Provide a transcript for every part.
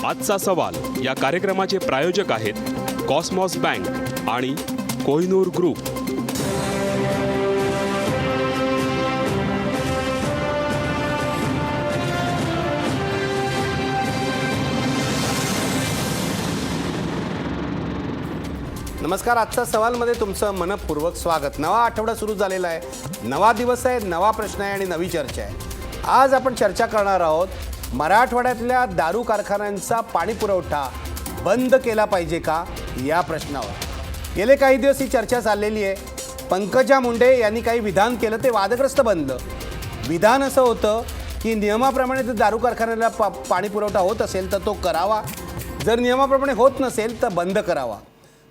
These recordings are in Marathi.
आजचा सवाल या कार्यक्रमाचे प्रायोजक आहेत कॉस्मॉस बँक आणि कोहिनूर ग्रुप। नमस्कार, आजचा सवालमध्ये तुमचं मनपूर्वक स्वागत। नवा आठवडा सुरू झालेला आहे, नवा दिवस आहे, नवा प्रश्न आहे आणि नवी चर्चा आहे। आज आपण चर्चा करणार आहोत मराठवाड्यातल्या दारू कारखान्यांचा पाणी पुरवठा बंद केला पाहिजे का या प्रश्नावर। गेले काही दिवस ही चर्चा चाललेली आहे। पंकजा मुंडे यांनी काही विधान केलं ते वादग्रस्त बनलं। विधान असं होतं की नियमाप्रमाणे जर दारू कारखान्याला पाणी पुरवठा होत असेल तर तो करावा, जर नियमाप्रमाणे होत नसेल तर बंद करावा।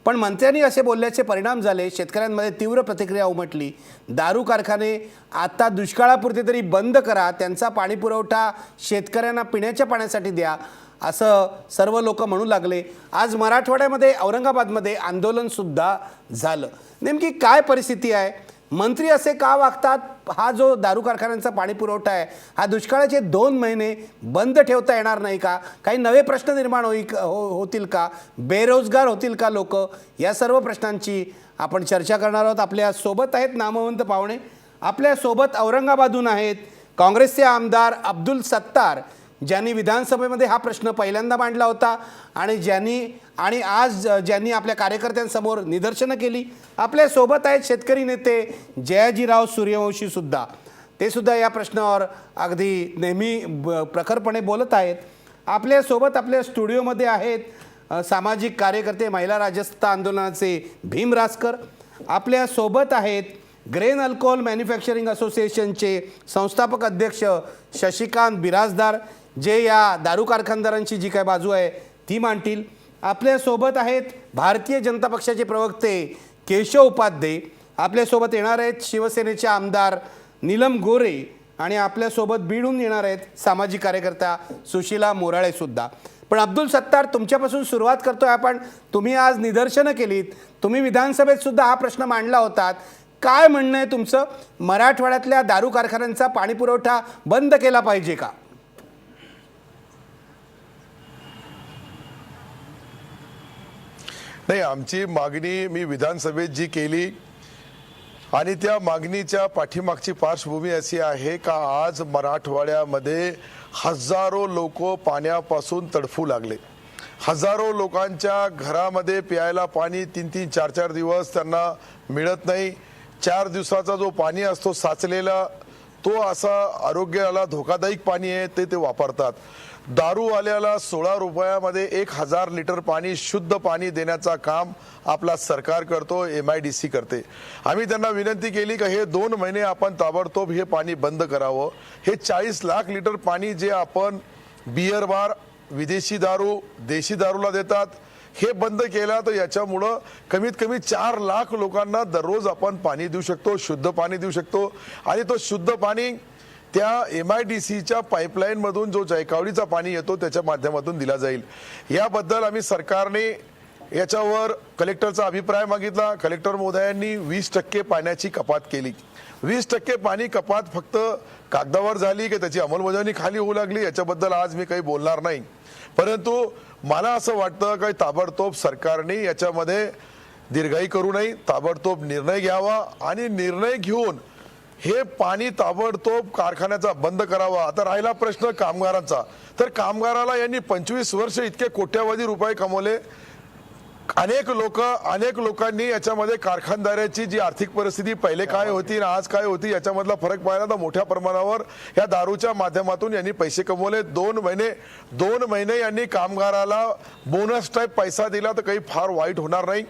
पण मंत्र्यांनी असे बोलल्याचे परिणाम झाले, शेतकऱ्यांमध्ये तीव्र प्रतिक्रिया उमटली। दारू कारखाने आता दुष्काळापुरते तरी बंद करा, त्यांचा पाणी पुरवठा शेतकऱ्यांना पिण्याच्या पाण्यासाठी द्या, असं सर्व लोक म्हणू लागले। आज मराठवाड्यामध्ये औरंगाबादमध्ये आंदोलनसुद्धा झालं। नेमकी काय परिस्थिती आहे, मंत्री असे का वागतात, हा जो दारू कारखान्यांचा पाणी पुरवठा आहे हा दुष्काळाचे 2 महिने बंद ठेवता येणार नाही का, काही नवे प्रश्न निर्माण होतील का, बेरोजगार होतील का लोक, या सर्व प्रश्नांची आपण चर्चा करणार आहोत। आपल्या सोबत आहेत नामवंत पाहुणे। आपल्या सोबत औरंगाबादहून आहेत काँग्रेसचे आमदार अब्दुल सत्तार, ज्यांनी विधानसभेमध्ये हा प्रश्न पहिल्यांदा मांडला होता आणि आज ज्यांनी आपल्या कार्यकर्त्यांसमोर निदर्शनं केली। आपल्या सोबत आहेत शेतकरी नेते जयाजीराव सूर्यवंशी सुद्धा, ते सुद्धा या प्रश्नावर अगदी नेहमी प्रखरपणे बोलत आहेत। आपल्या सोबत आपल्या स्टुडिओमध्ये आहेत सामाजिक कार्यकर्ते महिला राजस्थ आंदोलनाचे भीम रासकर। आपल्या सोबत आहेत ग्रेन अल्कोहोल मॅन्युफॅक्चरिंग असोसिएशनचे संस्थापक अध्यक्ष शशिकांत बिराजदार, जे या दारू कारखानदारांची जी काय बाजू आहे ती मांडतील। आपल्यासोबत आहेत भारतीय जनता पक्षाचे प्रवक्ते केशव उपाध्ये। आपल्यासोबत येणार आहेत शिवसेनेचे आमदार नीलम गोरे आणि आपल्यासोबत बीडहून येणार आहेत सामाजिक कार्यकर्ता सुशीला मोराळे सुद्धा। पण अब्दुल सत्तार, तुमच्यापासून सुरुवात करतोय आपण। तुम्ही आज निदर्शनं केलीत, तुम्ही विधानसभेत सुद्धा हा प्रश्न मांडला होतात। काय म्हणणं आहे तुमचं, मराठवाड्यातल्या दारू कारखान्यांचा पाणी पुरवठा बंद केला पाहिजे का? नाही, आमची मागणी मी विधानसभेत जी केली आणि त्या मागणीच्या पाठीमागची पार्श्वभूमी अशी आहे का आज मराठवाड्यामध्ये हजारो लोक पाण्यापासून तडफू लागले। हजारो लोकांच्या घरामध्ये प्यायला पाणी 3-3, 4-4 दिवस त्यांना मिळत नाही। 4 दिवसाचा जो पाणी असतो साचलेला, तो असा आरोग्याला धोकादायक पाणी आहे, ते वापरतात। दारूवाल्याला 16 रुपयामध्ये 1000 लिटर पाणी, शुद्ध पाणी देण्याचा काम आपला सरकार करतो, MIDC करते। आम्ही त्यांना विनंती केली की हे 2 महिने आपण ताबडतोब हे पाणी बंद करावं। हे 40 लाख लिटर पाणी जे आपण बियर बार, विदेशी दारू, देशी दारूला देतात, हे बंद केला तर याच्यामुळं कमीत कमी 4 लाख लोकांना दररोज आपण पाणी देऊ शकतो, शुद्ध पाणी देऊ शकतो। आणि तो शुद्ध पाणी त्या MIDCच्या पाईपलाईन मधून जो जायकवाडीचा पाणी येतो त्याच्या माध्यमातून दिला जाईल। याबद्दल आम्ही सरकारने याच्यावर कलेक्टरचा अभिप्राय मागितला। कलेक्टर महोदयांनी 20% पाण्याची कपात केली। 20% पाणी कपात फक्त कागदावर झाली की त्याची अंमलबजावणी खाली होऊ लागली, याच्याबद्दल आज मी काही बोलणार नाही। परंतु मला असं वाटतं की ताबडतोब सरकारने याच्यामध्ये दीर्घाई करू नये, ताबडतोब निर्णय घ्यावा आणि निर्णय घेऊन हे पाणी ताबडतोब कारखान्याचा बंद करावा। आता राहिला प्रश्न कामगारांचा, तर कामगाराला यांनी 25 वर्ष इतके कोट्यावधी रुपये कमवले। अनेक लोकांनी याच्यामध्ये कारखानदाराची जी आर्थिक परिस्थिती पहिले काय होती आणि आज काय होती याच्यामधला फरक पाहिला तर मोठ्या प्रमाणावर या दारूच्या माध्यमातून यांनी पैसे कमवले। 2 महिने यांनी कामगाराला बोनस टाइप पैसा दिला तर काही फार वाईट होणार नाही।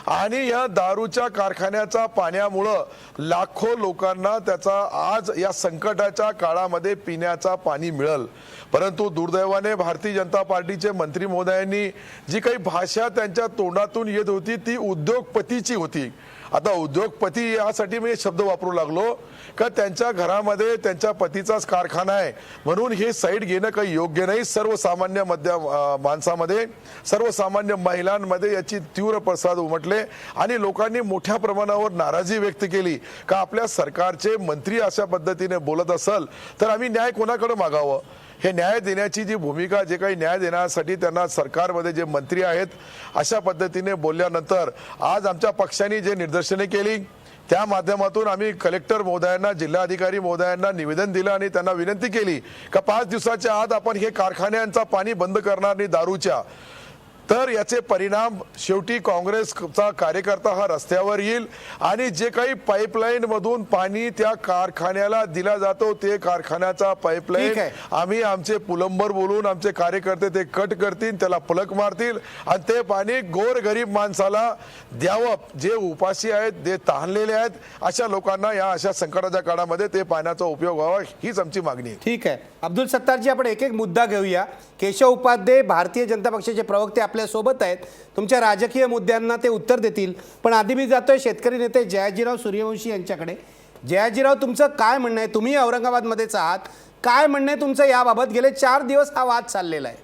आणि या दारूच्या कारखान्याचा पाण्यामुळं लाखो लोकांना त्याचा आज या संकटाच्या काळामध्ये पिण्याचा पाणी मिळेल। परंतु दुर्दैवाने भारतीय जनता पार्टीचे मंत्री महोदयांनी जी काही भाषा त्यांच्या तोंडातून येत होती ती उद्योगपतीची होती आता उद्योगपती यासाठी मी शब्द वापरू लागलो का त्यांच्या घरामध्ये त्यांच्या पतीचाच कारखाना आहे म्हणून हे साईड घेणं काही योग्य नाही. सर्वसामान्य माणसामध्ये सर्वसामान्य महिलांमध्ये याची तीव्र पडसाद उमटले आणि लोकांनी मोठ्या प्रमाणावर नाराजी व्यक्त केली का आपल्या सरकारचे मंत्री अशा पद्धतीने बोलत असेल तर आम्ही न्याय कोणाकडे मागावं. हे न्याय देण्याची जी भूमिका जे काही न्याय देण्यासाठी त्यांना सरकारमध्ये जे मंत्री आहेत अशा पद्धतीने बोलल्यानंतर आज आमच्या पक्षाने जे निदर्शने केली त्या माध्यमातून आम्ही कलेक्टर महोदयांना जिल्हाधिकारी महोदयांना निवेदन दिलं आणि त्यांना विनंती केली का 5 दिवसाच्या आत आपण हे कारखान्यांचा पाणी बंद करणार नाही दारूच्या. तर याचे परिणाम शेवटी काँग्रेसचा कार्यकर्ता हा रस्त्यावर येईल आणि जे काही पाईपलाईन मधून पाणी त्या कारखान्याला दिला जातो ते कारखान्याचा पाईपलाईन आम्ही आमचे पुलंबर बोलून आमचे कार्यकर्ते ते कट करतील त्याला पलक मारतील आणि ते पाणी गोरगरीब माणसाला द्यावं जे उपाशी आहेत जे तहानलेले आहेत अशा लोकांना या अशा संकटाच्या काळामध्ये ते पाण्याचा उपयोग व्हावा हीच आमची मागणी आहे. ठीक आहे अब्दुल सत्तारजी आपण एक एक मुद्दा घेऊया. केशव उपाध्ये भारतीय जनता पक्षाचे प्रवक्ते आपल्या सोबत आहेत. तुमच्या राजकीय मुद्द्यांना ते उत्तर देतील पण आधी मी जातोय शेतकरी नेते जयाजीराव सूर्यवंशी यांच्याकडे. जयाजीराव तुमचं काय म्हणणं आहे? तुम्ही औरंगाबादमध्येच आहात. काय म्हणणं आहे तुमचं याबाबत? गेले 4 दिवस हा वाद चाललेला आहे.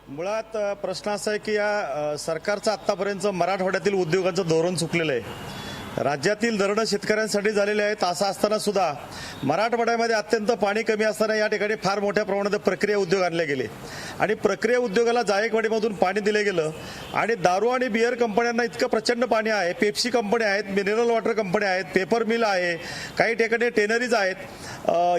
मुळात प्रश्न असा आहे की या सरकारचं आत्तापर्यंत मराठवाड्यातील उद्योगांचं धोरण चुकलेलं आहे. राज्यातील धरणं शेतकऱ्यांसाठी झालेले आहेत. असं असताना सुद्धा मराठवाड्यामध्ये अत्यंत पाणी कमी असताना या ठिकाणी फार मोठ्या प्रमाणात प्रक्रिया उद्योग आणले गेले आणि प्रक्रिया उद्योगाला जायकवाडीमधून पाणी दिले गेलं आणि दारू आणि बियर कंपन्यांना इतकं प्रचंड पाणी आहे. पेप्सी कंपन्या आहेत, मिनरल वॉटर कंपन्या आहेत, पेपर मिल आहे, काही ठिकाणी टेनरीज आहेत.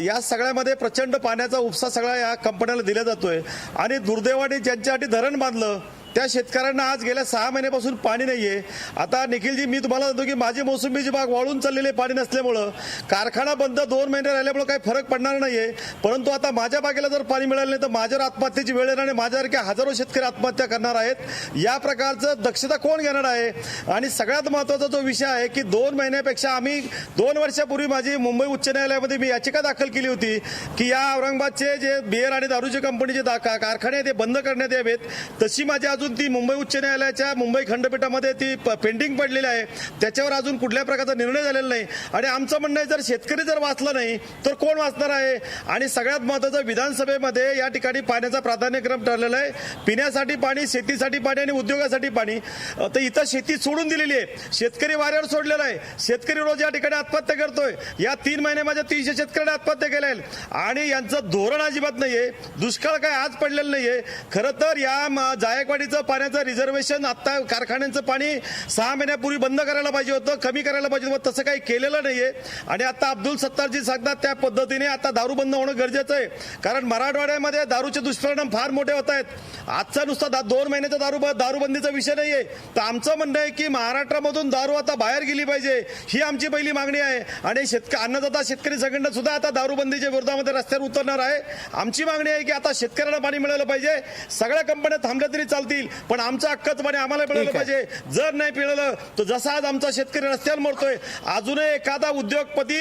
या सगळ्यामध्ये प्रचंड पाण्याचा उपसा सगळा या कंपन्याला दिला जातोय आणि दुर्दैवाने ज्यांच्यासाठी धरण बांधलं त्या शेतकऱ्यांना आज गेल्या 6 महिन्यापासून पाणी नाहीये. आता निखिलजी मी तुम्हाला सांगतो की माझी मोसंबीची बाग वाळून चाललेली पाणी नसल्यामुळं कारखाना बंद 2 महिने राहिल्यामुळे काही फरक पडणार नाहीये. परंतु आता माझ्या बागेला जर पाणी मिळालं नाही तर माझ्यावर आत्महत्येची वेळ येणार आणि माझ्यासारख्या हजारो शेतकरी आत्महत्या करणार आहेत. या प्रकारचं दक्षता कोण घेणार आहे? आणि सगळ्यात महत्त्वाचा जो विषय आहे की 2 महिन्यापेक्षा आम्ही 2 वर्षापूर्वी माझी मुंबई उच्च न्यायालयामध्ये मी याचिका दाखल केली होती की या औरंगाबादचे जे बियर आणि दारूचे कंपनीचे कारखाने ते बंद करण्यात यावेत. तशी माझी अजून ती मुंबई उच्च न्यायालयाच्या मुंबई खंडपीठामध्ये ती पेंडिंग पडलेली आहे. त्याच्यावर अजून कुठल्या प्रकारचा निर्णय झालेला नाही आणि आमचं म्हणणं आहे जर शेतकरी जर वाचला नाही तर कोण वाचणार आहे? आणि सगळ्यात महत्त्वाचं विधानसभेमध्ये या ठिकाणी पाण्याचा प्राधान्यक्रम ठरलेला आहे. पिण्यासाठी पाणी, शेतीसाठी पाणी आणि उद्योगासाठी पाणी. तर इथं शेती सोडून दिलेली आहे, शेतकरी वाऱ्यावर सोडलेला आहे. शेतकरी रोज या ठिकाणी आत्महत्या करतोय. या 3 महिन्यामध्ये 300 शेतकऱ्यांनी आत्महत्या केल्या आहेत आणि यांचं धोरण अजिबात नाहीये. दुष्काळ काय आज पडलेलं नाहीये. खरं तर या जायकवाडीचं पाण्याचं रिझर्वेशन आता कारखान्यांचं पाणी 6 महिन्यापूर्वी बंद करायला पाहिजे होतं, कमी करायला पाहिजे होतं. तसं काही केलेलं नाहीये आणि आता अब्दुल सत्तारजी सांगतात त्या पद्धतीने आता दारू बंद होणं गरजेचं आहे. कारण मराठवाड्यामध्ये दारूचे दुष्परिणाम फार मोठे होत आहेत. आजचा नुसता 2 महिन्याचा दारूबंदीचा विषय नाहीये. तर आमचं म्हणणं आहे की महाराष्ट्रामधून दारू आता बाहेर गेली पाहिजे ही आमची पहिली मागणी आहे आणि अन्नदाता शेतकरी संघटना सुद्धा आता दारूबंदीच्या विरोधामध्ये रस्त्यावर उतरणार आहे. आमची मागणी आहे की आता शेतकऱ्यांना पाणी मिळालं पाहिजे. सगळ्या कंपन्या थांबल्या तरी चालतील पण आमचं हक्काचं पाणी आम्हाला मिळालं पाहिजे. जर नाही मिळालं तर जसा आज आमचा शेतकरी रस्त्यावर मरतोय अजूनही एखादा उद्योगपती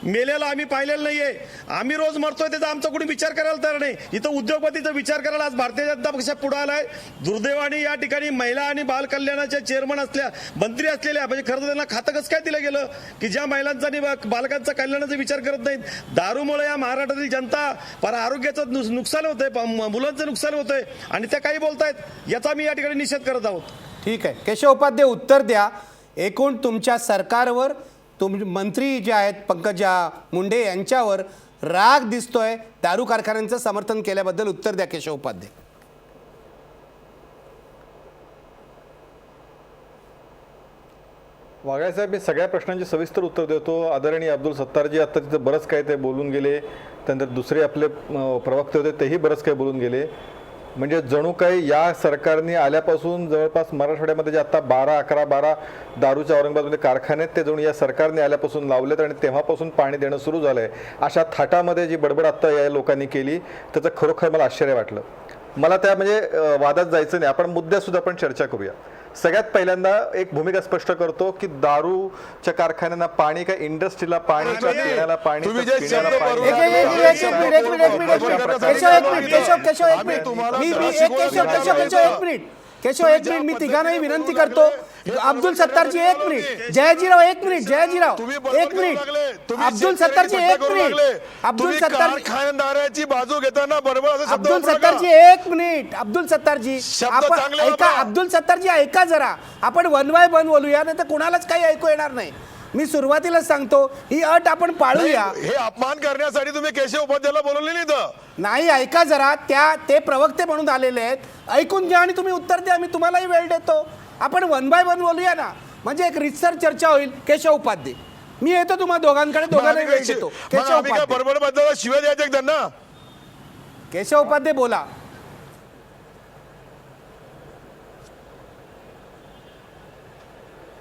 मेलेला आम्ही पाहिलेला नाहीये. आम्ही रोज मरतोय त्याचा आमचा कोणी विचार करायला तयार नाही. इथं उद्योगपतीचा विचार करायला आज भारतीय जनता पक्ष पुढे आलाय. दुर्दैवाने या ठिकाणी महिला आणि बाल कल्याणाच्या चेअरमन मंत्री असलेल्या म्हणजे खरं तर त्यांना खातं कसं काय दिलं गेलं की ज्या महिलांचा आणि बालकांचा कल्याणाचा विचार करत नाहीत. दारूमुळे या महाराष्ट्रातील जनता पर आरोग्याचं नुकसान होतंय, मुलांचं नुकसान होतंय आणि त्या काही बोलतायत याचा मी या ठिकाणी निषेध करत आहोत. ठीक आहे केशव उपाध्ये उत्तर द्या. एकूण तुमच्या सरकारवर मंत्री जे आहेत पंकजा मुंडे यांच्यावर राग दिसतोय दारू कारखान्यांचं समर्थन केल्याबद्दल. उत्तर द्या केशव उपाध्ये. वाघाळे साहेब मी सगळ्या प्रश्नांची सविस्तर उत्तर देतो. आदरणीय अब्दुल सत्तारजी आता तिथं बरंच काय ते बोलून गेले. त्यानंतर दुसरे आपले प्रवक्ते होते तेही बरंच काय बोलून गेले. म्हणजे जणू काही या सरकारने आल्यापासून जवळपास मराठवाड्यामध्ये जे आता 12 दारूच्या औरंगाबादमध्ये कारखाने आहेत ते जणू या सरकारने आल्यापासून लावलेत आणि तेव्हापासून पाणी देणं सुरू झालंय. अशा थाटामध्ये जी बडबड आत्ता या लोकांनी केली त्याचं खरोखर मला आश्चर्य वाटलं. मला त्या म्हणजे वादात जायचं नाही, आपण मुद्द्यासुद्धा आपण चर्चा करूया. सगळ्यात पहिल्यांदा एक भूमिका स्पष्ट करतो की दारूच्या कारखान्यांना पाणी काय इंडस्ट्रीला पाणी का पिण्याला पाणी तुम्ही का जे पिण्याला शब्द पाणी बरोबर एक मिनिट मी तिघांनाही विनंती करतो. अब्दुल सत्तारजी एक मिनिट, जयजीराव एक मिनिट, जयजीराव एक मिनिट, अब्दुल सत्तारजी एक मिनिट, अब्दुल सत्तारजी कारखानदाराची बाजू घेताना बरोबर असे शब्द अब्दुल वापरा का? सत्तारजी एक मिनिट, अब्दुल सत्तारजी शब्द आपण चांगले ऐका, वापरा. अब्दुल सत्तारजी ऐका जरा, आपण वन बाय वन बोलूया, नाही तर कुणालाच काही ऐकू येणार नाही. मी सुरुवातीलाच सांगतो ही अट आपण पाळूया. हे अपमान करण्यासाठी तुम्ही केशव उपाध्यायला बोलवले नाही तर नाही, ऐका जरा, ते प्रवक्ते म्हणून आलेले आहेत, ऐकून घ्या आणि तुम्ही उत्तर द्या. मी तुम्हालाही वेळ देतो. आपण वन बाय वन बोलूया ना, म्हणजे एक रितसर चर्चा होईल. केशव उपाध्ये, मी येतो तुम्हा दोघांकडे, दोघांनाही वेळ देतो. केशव उपाध्ये, बरोबर बद्दल शिवाय द्यायचे त्यांना. केशव उपाध्ये बोला.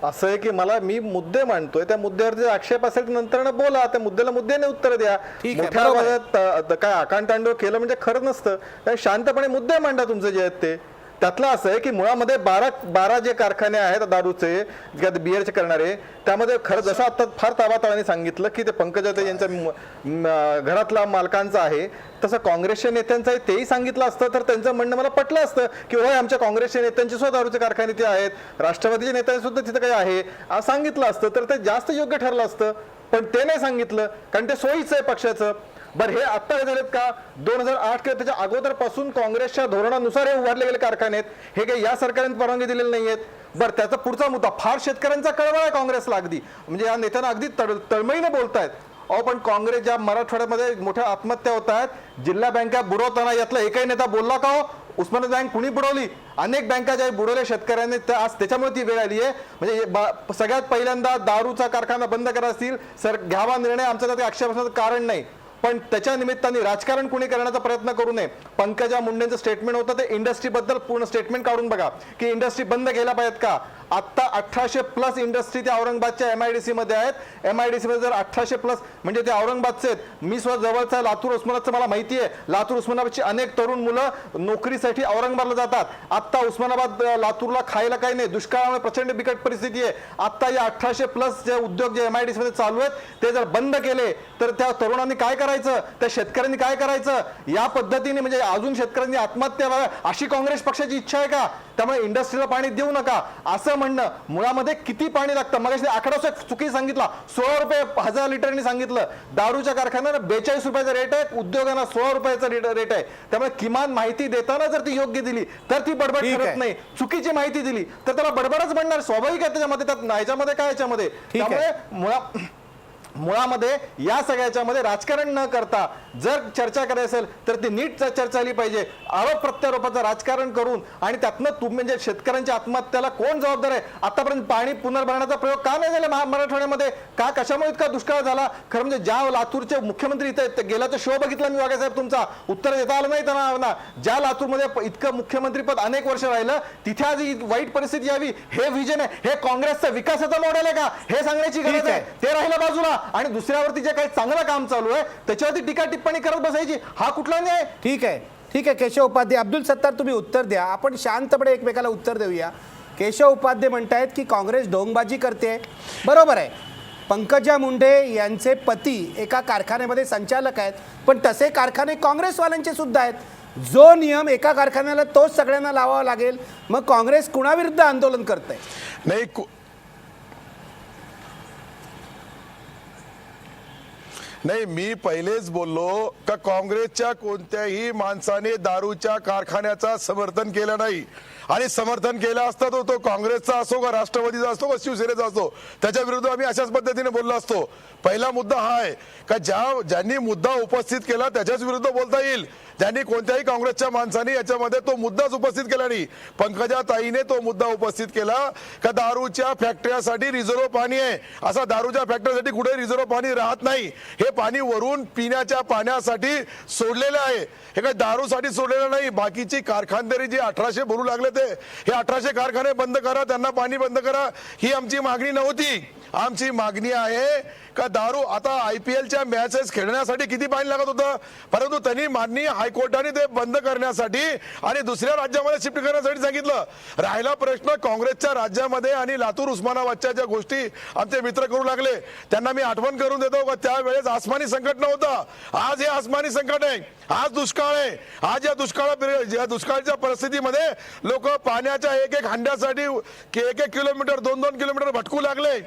असं आहे की मी मुद्दे मांडतोय, त्या मुद्द्यावर जे आक्षेप असेल तर नंतर बोला, त्या मुद्द्याला मुद्द्याने उत्तर द्या. ठीक आहे, मोठ्या बरोबर आहे. आवाजात काय आकांतांडव केलं म्हणजे खरं नसतं. त्यामुळे शांतपणे मुद्दे मांडा तुमचे जे आहेत ते. त्यातलं असं आहे की मुळामध्ये 12 जे कारखाने आहेत दारूचे बिअरचे करणारे, त्यामध्ये खरं जसं आता फार ताबाताबाने सांगितलं की ते पंकजाताई यांच्या घरातला मालकांचा आहे, तसं काँग्रेसच्या नेत्यांचं तेही सांगितलं असतं तर त्यांचं म्हणणं मला पटलं असतं की होय आमच्या काँग्रेसच्या नेत्यांचे सुद्धा दारूचे कारखाने ते आहेत, राष्ट्रवादीच्या नेत्यांचे सुद्धा तिथं काही आहे असं सांगितलं असतं तर ते जास्त योग्य ठरलं असतं. पण ते नाही सांगितलं कारण ते सोयीचं आहे पक्षाचं. बरं, हे आत्ता झालेत का? 2008 किंवा त्याच्या अगोदरपासून काँग्रेसच्या धोरणानुसार हे उभारले गेले कारखाने आहेत. हे काही या सरकारने परवानगी दिलेली नाहीयेत. बरं, त्याचा पुढचा मुद्दा, फार शेतकऱ्यांचा कळवळा आहे काँग्रेसला अगदी, म्हणजे या नेत्यांना अगदी तळमळीने बोलतायत. अहो पण काँग्रेस ज्या मराठवाड्यामध्ये मोठ्या आत्महत्या होत आहेत, जिल्हा बँका बुडवताना यातला एकही नेता बोलला का हो? उस्मानाबाद बँक कुणी बुडवली? अनेक बँका ज्या बुडवल्या शेतकऱ्यांनी, आज त्याच्यामुळे ती वेळ आली आहे. म्हणजे सगळ्यात पहिल्यांदा दारूचा कारखाना बंद करा असतील सर घ्यावा निर्णय, आमचा त्यात आक्षेप असण्याचं कारण नाही, पण त्याच्या निमित्ताने राजकारण कुणी करण्याचा प्रयत्न करू नये. पंकजा मुंडेंचं स्टेटमेंट होतं ते इंडस्ट्री बद्दल पूर्ण स्टेटमेंट काढून बघा की इंडस्ट्री बंद केल्या पाहिजेत का. आता 1800+ इंडस्ट्री त्या औरंगाबादच्या MIDC मध्ये आहेत. MIDC मध्ये जर 1800+ म्हणजे ते औरंगाबादचे आहेत. मी स्वतः जवळचा लातूर उस्मानाबादचं मला माहिती आहे. लातूर उस्मानाबादची अनेक तरुण मुलं नोकरीसाठी औरंगाबादला जातात. आता उस्मानाबाद लातूरला खायला काही नाही, दुष्काळामुळे प्रचंड बिकट परिस्थिती आहे. आता या 1800+ जे उद्योग जे MIDC मध्ये चालू आहेत ते जर बंद केले तर त्या तरुणांनी काय करायचं, त्या शेतकऱ्यांनी काय करायचं? या पद्धतीने म्हणजे अजून शेतकऱ्यांनी आत्महत्या व्हाव्या अशी काँग्रेस पक्षाची इच्छा आहे का? त्यामुळे इंडस्ट्रीला पाणी देऊ नका असं म्हणणं. मुळामध्ये किती पाणी लागतं मग आकडा चुकी सांगितला, 16 रुपये 1000 लिटरनी सांगितलं. दारूच्या कारखान्याला 42 रुपयाचा रेट आहे, उद्योगांना 16 रुपयाचा रेट आहे. त्यामुळे किमान माहिती देताना जर ती योग्य दिली तर ती बडबड करत नाही. चुकीची माहिती दिली तर त्याला बडबडच बनणार, स्वाभाविक आहे त्याच्यामध्ये. त्यात ह्याच्यामध्ये काय याच्यामध्ये, त्यामुळे मुळामध्ये या सगळ्याच्यामध्ये राजकारण न करता जर चर्चा करायची असेल तर ती नीट चर्चा झाली पाहिजे. आरोप प्रत्यारोपाचं राजकारण करून आणि त्यातनं तुम्ही म्हणजे शेतकऱ्यांच्या आत्महत्याला कोण जबाबदार आहे? आतापर्यंत पाणी पुनर्भरणाचा प्रयोग का नाही झाला मराठवाड्यामध्ये? का कशामुळे इतका दुष्काळ झाला? खरं म्हणजे ज्या लातूरचे मुख्यमंत्री इथे गेल्याचा शो बघितला मी वाघासाहेब, तुमचा उत्तर देता आलं नाही त्यांना. ज्या लातूरमध्ये इतकं मुख्यमंत्रीपद अनेक वर्ष राहिलं तिथे आज ही वाईट परिस्थिती यावी, हे विजन आहे, हे काँग्रेसचं विकासाचं मॉडेल आहे का? हे सांगण्याची गरज आहे. ते राहिलं बाजूला आणि दुसऱ्यावरती जे काही चांगलं काम चालू आहे त्याच्यावरती टीका टिप्पणी करत बसायची, हा कुठला न्याय? ठीक आहे केशव उपाध्ये. अब्दुल सत्तार तुम्ही उत्तर द्या, आपण शांतपणे एकमेकाला उत्तर देऊया. केशव उपाध्ये म्हणतायत की काँग्रेस ढोंगबाजी करते, बरोबर आहे. पंकजा मुंडे यांचे पती एका कारखान्यामध्ये संचालक आहेत, पण तसे कारखाने काँग्रेसवाल्यांचे सुद्धा आहेत. जो नियम एका कारखान्याला तोच सगळ्यांना लावावा लागेल, मग काँग्रेस कुणाविरुद्ध आंदोलन करते? नाही, मी पहिलेच बोललो का काँग्रेसच्या कोणत्याही माणसाने दारूच्या कारखान्याचा समर्थन केलं नाही. आणि समर्थन केलं असतं तो काँग्रेसचा असो का राष्ट्रवादीचा असतो का शिवसेनेचा असो, त्याच्या विरुद्ध आम्ही अशाच पद्धतीने बोललो असतो. पहिला मुद्दा हा आहे का ज्यांनी मुद्दा उपस्थित केला त्याच्याच विरुद्ध बोलता येईल. ज्यांनी कोणत्याही काँग्रेसच्या माणसाने याच्यामध्ये तो मुद्दाच उपस्थित केला नाही. पंकजा ताईने तो मुद्दा उपस्थित केला का दारूच्या फॅक्टरीसाठी रिझर्व्ह पाणी आहे. असा दारूच्या फॅक्टरीसाठी कुठे रिझर्व्ह पाणी राहत नाही. हे पाणी वरून पिण्याच्या पाण्यासाठी सोडलेलं आहे. हे काही दारूसाठी सोडलेलं नाही. बाकीची कारखानदारी जी 1800 बोलू लागले ते, हे 1800 कारखाने बंद करा, त्यांना पाणी बंद करा, ही आमची मागणी नव्हती. आमची मागणी आहे का दारू आता IPLच्या मॅचेस खेळण्यासाठी किती पाणी लागत होतं, परंतु त्यांनी माननीय हायकोर्टाने ते बंद करण्यासाठी आणि दुसऱ्या राज्यामध्ये शिफ्ट करण्यासाठी सांगितलं. राहिला प्रश्न काँग्रेसच्या राज्यामध्ये आणि लातूर उस्मानाबादच्या ज्या गोष्टी आमचे मित्र करू लागले, त्यांना मी आठवण करून देतो का त्यावेळेस आसमानी संकट नव्हतं. आज हे आसमानी संकट आहे. आज दुष्काळ आहे. आज या दुष्काळाच्या परिस्थितीमध्ये लोक पाण्याच्या एक एक हंड्यासाठी 1-1 किलोमीटर 2-2 किलोमीटर भटकू लागले.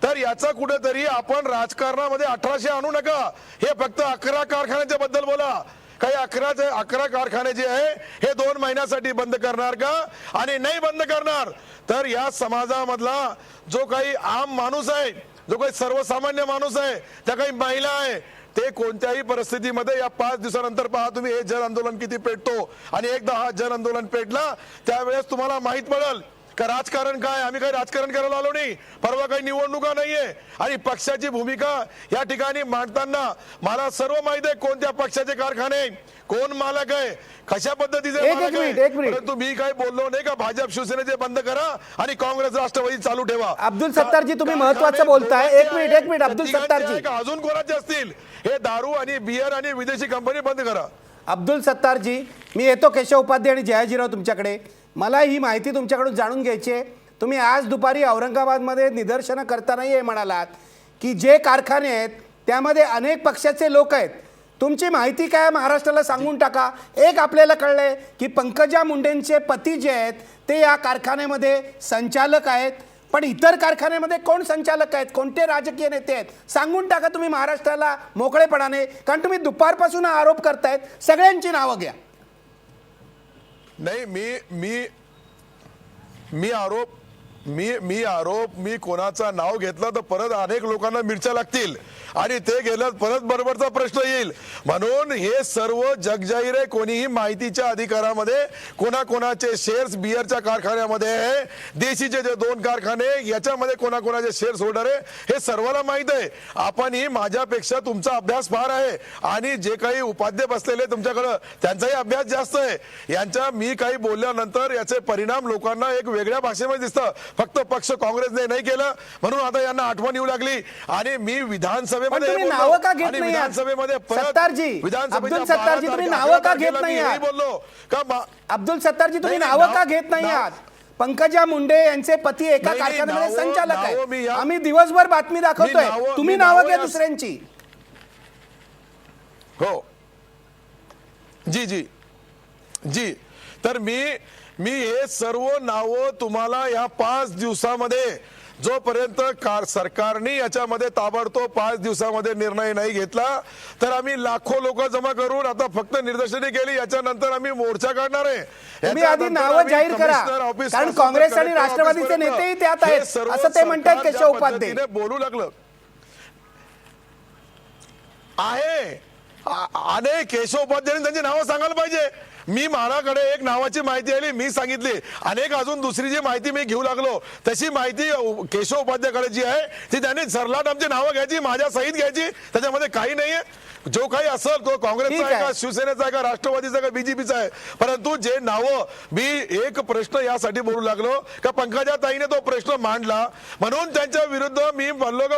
तर याचा कुठेतरी आपण राजकारणामध्ये 1800 आणू नका. हे फक्त 11 कारखान्याच्या बद्दल बोला. काही 11 कारखाने जे आहे हे 2 महिन्यासाठी बंद करणार का, आणि नाही बंद करणार तर या समाजामधला जो काही आम माणूस आहे, जो काही सर्वसामान्य माणूस आहे, त्या काही महिला आहे, ते कोणत्याही परिस्थितीमध्ये या 5 दिवसानंतर पहा तुम्ही हे जन आंदोलन किती पेटतो. आणि एकदा हा जन आंदोलन पेटला त्यावेळेस तुम्हाला माहित पडेल का राजकारण काय. आम्ही काही राजकारण करायला आलो नाही. परवा काही निवडणुका नाहीये. आणि पक्षाची भूमिका या ठिकाणी मांडताना मला सर्व माहित आहे कोणत्या पक्षाचे कारखाने, कोण मालक आहे, कशा पद्धतीचे मालक आहे. परंतु मी काही बोललो नाही का भाजप शिवसेनेचे बंद करा आणि काँग्रेस राष्ट्रवादी चालू ठेवा. अब्दुल सत्तारजी तुम्ही महत्त्वाचं बोलताय. एक मिनिट अब्दुल सत्तारजी, अजून कोणाचे असतील हे दारू आणि बियर आणि विदेशी कंपनी बंद करा. अब्दुल सत्तारजी, मी येतो केशव उपाध्याय आणि जयाजीराव तुमच्याकडे. मला ही माहिती तुमच्याकडून जाणून घ्यायची आहे. तुम्ही आज दुपारी औरंगाबादमध्ये निदर्शनं करतानाही हे म्हणालात की जे कारखाने आहेत त्यामध्ये अनेक पक्षाचे लोक आहेत. तुमची माहिती काय महाराष्ट्राला सांगून टाका. एक आपल्याला कळलंय की पंकजा मुंडेंचे पती जे आहेत ते या कारखान्यामध्ये संचालक आहेत, पण इतर कारखान्यामध्ये कोण संचालक आहेत, कोणते राजकीय नेते आहेत, सांगून टाका तुम्ही महाराष्ट्राला मोकळेपणाने. कारण तुम्ही दुपारपासून आरोप करतायत. सगळ्यांची नावं घ्या. नाही मी कोणाचं नाव घेतलं तर परत अनेक लोकांना मिरच्या लागतील आणि ते गेलं परत बरोबरचा प्रश्न येईल. म्हणून हे सर्व जगजाहीर आहे. कोणीही माहितीच्या अधिकारामध्ये कोणाकोणाचे शेअर्स बियरच्या कारखान्यामध्ये आहे, देशीचे जे 2 कारखाने याच्यामध्ये कोणाकोणाचे शेअर्स होल्डर आहे हे सर्वांना माहित आहे. आपणही माझ्यापेक्षा तुमचा अभ्यास फार आहे आणि जे काही उपाध्ये बसलेले तुमच्याकडं त्यांचाही अभ्यास जास्त आहे. यांच्या मी काही बोलल्यानंतर याचे परिणाम लोकांना एक वेगळ्या भाषेमध्ये दिसतं. फक्त पक्ष काँग्रेसने नाही केलं म्हणून आता यांना आठवण येऊ लागली. आणि मी विधानसभेमध्ये नावं का घेत नाही विधानसभेमध्ये अब्दुल सत्तारजी तुम्ही नावं का घेत नाही बोललो का अब्दुल सत्तारजी तुम्ही नावं का घेत नाही आहात. पंकजा मुंडे यांचे पती एका कारखान्यामध्ये संचालक आहेत. आम्ही दिवसभर बातमी दाखवतोय. तुम्ही नावं घ्या दुसऱ्यांची. हो जी जी जी तर मी हे सर्व नावं तुम्हाला या 5 दिवसामध्ये जोपर्यंत सरकारने याच्यामध्ये ताबडतोब 5 दिवसामध्ये निर्णय नाही घेतला तर आम्ही लाखो लोक जमा करून आता फक्त निदर्शने केली. याच्यानंतर आम्ही मोर्चा काढणार आहे. तुम्ही आधी नावं जाहीर करा. कारण काँग्रेस आणि राष्ट्रवादीचे नेतेही त्यात आहेत असं ते म्हणतात. केशव उपाध्याय बोलू लागलं आहे अनेक केशव उपाध्यायांनी त्यांची नावं सांगायला पाहिजे. मी माझ्याकडे एक नावाची माहिती आली, मी सांगितली. अनेक अजून दुसरी जी माहिती मी घेऊ लागलो तशी माहिती केशव उपाध्यायाकडे जी आहे ती त्यांनी सरलाट आमची नावं घ्यायची, माझ्या सहित घ्यायची. त्याच्यामध्ये काही नाहीये. जो काही असेल तो काँग्रेसचा आहे का, शिवसेनेचा आहे का, राष्ट्रवादीचा का, बीजेपीचा आहे. परंतु जे नावं मी एक प्रश्न यासाठी बोलू लागलो का पंकजा ताईने तो प्रश्न मांडला म्हणून त्यांच्या विरुद्ध मी म्हणलो का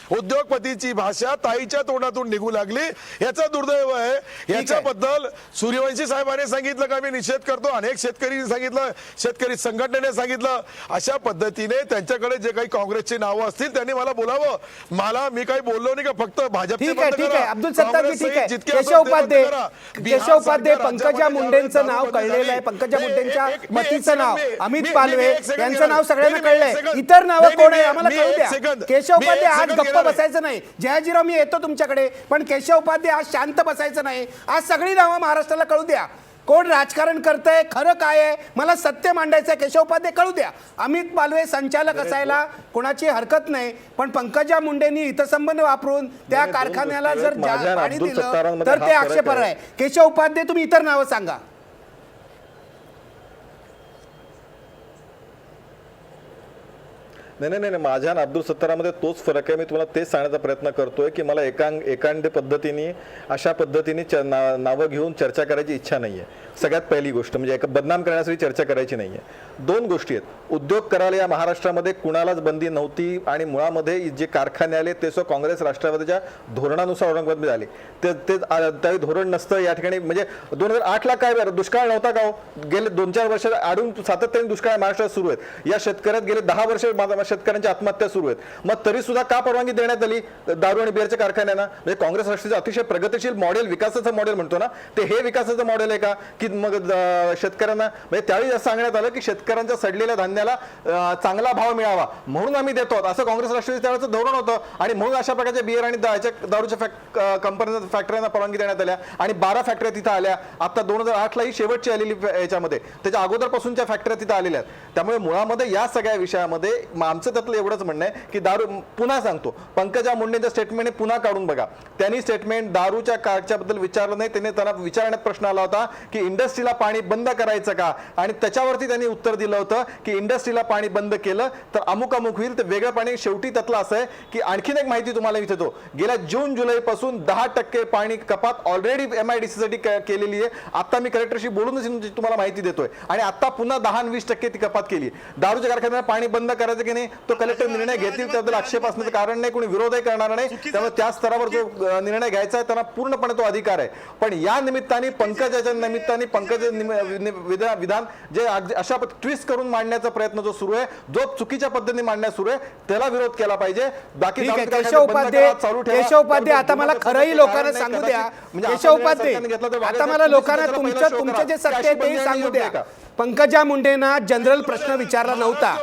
उद्योगपतीची भाषा ताईच्या तोंडातून निघू लागली. याचा दुर्दैव आहे. याच्याबद्दल सूर्यवंशी साहेबांनी सांगितलं का मी निषेध करतो. अनेक शेतकरी सांगितलं, शेतकरी संघटनेने सांगितलं. अशा पद्धतीने त्यांच्याकडे जे काही काँग्रेसची नावं असतील त्यांनी मला बोलावं. मी काही बोललो नाही का फक्त भाजपचे बंद करा. अब्दुल सत्तारजी ठीक आहे. केशव उपाध्याय पंकजा मुंडेंचं नाव कळलेलं आहे. पंकजा मुंडेंच्या पतीचं नाव अमित पालवे यांचं नाव सगळ्यांना कळलंय. इतर नावं कोण आहे आम्हाला कळू द्या. केशव उपाध्याय आज गप्प बसायचं नाही. जयाजीराव मी येतो तुमच्याकडे, पण केशव उपाध्याय आज शांत बसायचं नाही. आज सगळी नावं महाराष्ट्राला कळू द्या. कोण राजकारण करतंय, खरं काय आहे, मला सत्य मांडायचं आहे. केशव उपाध्याय कळू द्या. अमित पालवे संचालक असायला कोणाची हरकत नाही, पण पंकजा मुंडेंनी हितसंबंध वापरून त्या कारखान्याला जर पाणी दिलं तर ते आक्षेपार्ह आहे. केशव उपाध्याय तुम्ही इतर नावं सांगा. नाही माझ्या आणि अब्दुल सत्तारामध्ये तोच फरक आहे. मी तुम्हाला तेच सांगण्याचा प्रयत्न करतोय की मला एकांड पद्धतीने अशा पद्धतीने नावं घेऊन चर्चा करायची इच्छा नाहीये. सगळ्यात पहिली गोष्ट म्हणजे एका बदनाम करण्यासाठी चर्चा करायची नाहीये. दोन गोष्टी आहेत. उद्योग करायला या महाराष्ट्रामध्ये कुणालाच बंदी नव्हती आणि मुळामध्ये जे कारखाने आले ते काँग्रेस राष्ट्रवादीच्या धोरणानुसार औरंगाबादमध्ये आले. ते धोरण नसतं या ठिकाणी. म्हणजे 2008ला काय दुष्काळ नव्हता का हो? गेले 2-4 वर्ष आडून सातत्याने दुष्काळ महाराष्ट्रात सुरू आहेत. या शेतकऱ्यात गेले 10 वर्ष शेतकऱ्यांच्या आत्महत्या सुरू आहेत. मग तरी सुद्धा का परवानगी देण्यात आली दारू आणि बिअरच्या कारखान्यांना? म्हणजे काँग्रेस राष्ट्राचं अतिशय प्रगतिशील मॉडेल, विकासाचं मॉडेल म्हणतो ना, ते हे विकासाचं मॉडेल आहे का की मग शेतकऱ्यांना म्हणजे त्यावेळी असं सांगण्यात आलं की शेतकऱ्यांच्या सडलेल्या धान्याला चांगला भाव मिळावा म्हणून आम्ही देतो असं काँग्रेस राष्ट्रवादी त्यावेळेचं धोरण होतं. आणि म्हणून अशा प्रकारच्या बिअर आणि दारूच्या कंपन्यांना फॅक्टरीना परवानगी देण्यात आल्या आणि 12 फॅक्टऱ्या तिथं आल्या. आता 2008ला ही शेवटची आलेली याच्यामध्ये, त्याच्या अगोदरपासूनच्या फॅक्टऱ्या तिथं आलेल्या आहेत. त्यामुळे मुळामध्ये या सगळ्या विषयामध्ये आमचं त्यातलं एवढंच म्हणणं आहे की दारू, पुन्हा सांगतो, पंकजा मुंडेंचं स्टेटमेंट पुन्हा काढून बघा. त्यांनी स्टेटमेंट दारूच्या कार्डच्याबद्दल विचारलं नाही. त्यांना विचारण्यात प्रश्न आला होता की इंडस्ट्रीला पाणी बंद करायचं का, आणि त्याच्यावरती त्यांनी उत्तर दिलं होतं की इंडस्ट्रीला पाणी बंद केलं तर अमुक अमुक होईल, तर वेगळं पाणी. शेवटी त्यातलं असं आहे की आणखीन एक माहिती तुम्हाला मी देतो. गेल्या जून-जुलै पासून 10% पाणी कपात ऑलरेडी MIDC साठी केलेली आहे. आता मी कलेक्टरशी बोलूनच तुम्हाला माहिती देतोय. आणि आता पुन्हा 10-20% ती कपात केली. दारूच्या कारखान्याला पाणी बंद करायचं की नाही तो कलेक्टर निर्णय घेतील, त्याबद्दल आक्षेप असण्याचं कारण नाही, कोणी विरोधही करणार नाही. त्यामुळे त्या स्तरावर जो निर्णय घ्यायचा आहे त्यांना पूर्णपणे तो अधिकार आहे. पण या निमित्ताने पंकजाच्या निमित्ताने विधान जे अशा ट्विस्ट करून मांडण्याचा प्रयत्न जो सुरू आहे, जो चुकीच्या पद्धतीने मांडण्यास सुरू आहे, त्याला विरोध केला पाहिजे. बाकी केशव उपाध्ये आता मला खरंही लोकांना सांगू द्या. केशव उपाध्ये आता मला लोकांना तुमचं जे सत्य आहे ते सांगू द्या. पंकजा मुंडेंना जनरल प्रश्न विचारला नव्हता.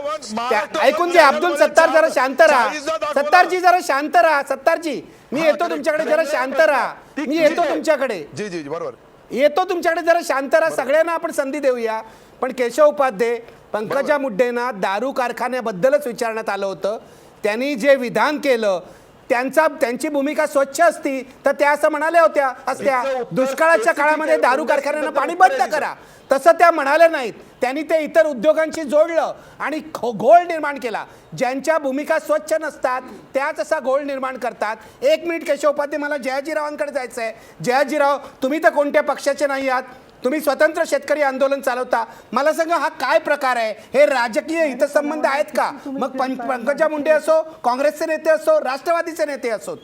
ऐकून घ्या. अब्दुल सत्तार जरा शांत राहा. सत्तारजी जरा शांत राहा. सत्तारजी मी येतो तुमच्याकडे, जरा शांत राहा. मी येतो तुमच्याकडे, जी बरोबर येतो तुमच्याकडे, जरा शांत राहा. सगळ्यांना आपण संधी देऊया. पण केशव उपाध्ये, पंकजा मुंडेंना दारू कारखान्याबद्दलच विचारण्यात आलं होतं. त्यांनी जे विधान केलं त्यांची भूमिका स्वच्छ असती तर त्या असं म्हणाल्या होत्या असत्या दुष्काळाच्या काळामध्ये दारू कारखान्यांना पाणी बंद करा. तसं त्या म्हणाल्या नाहीत. त्यांनी ते इतर उद्योगांशी जोडलं आणि घोळ निर्माण केला. ज्यांच्या भूमिका स्वच्छ नसतात त्याच असा घोळ निर्माण करतात. 1 मिनिट केशव उपाध्ये, मला जयाजीरावांकडे जायचं आहे. जयाजीराव, तुम्ही तर कोणत्या पक्षाचे नाही आहात, तुम्ही स्वतंत्र शेतकरी आंदोलन चालवता. मला सांगा हा काय प्रकार आहे? हे राजकीय हितसंबंध आहेत का? मग पंकजा मुंडे असो, काँग्रेसचे नेते असो, राष्ट्रवादीचे नेते असो,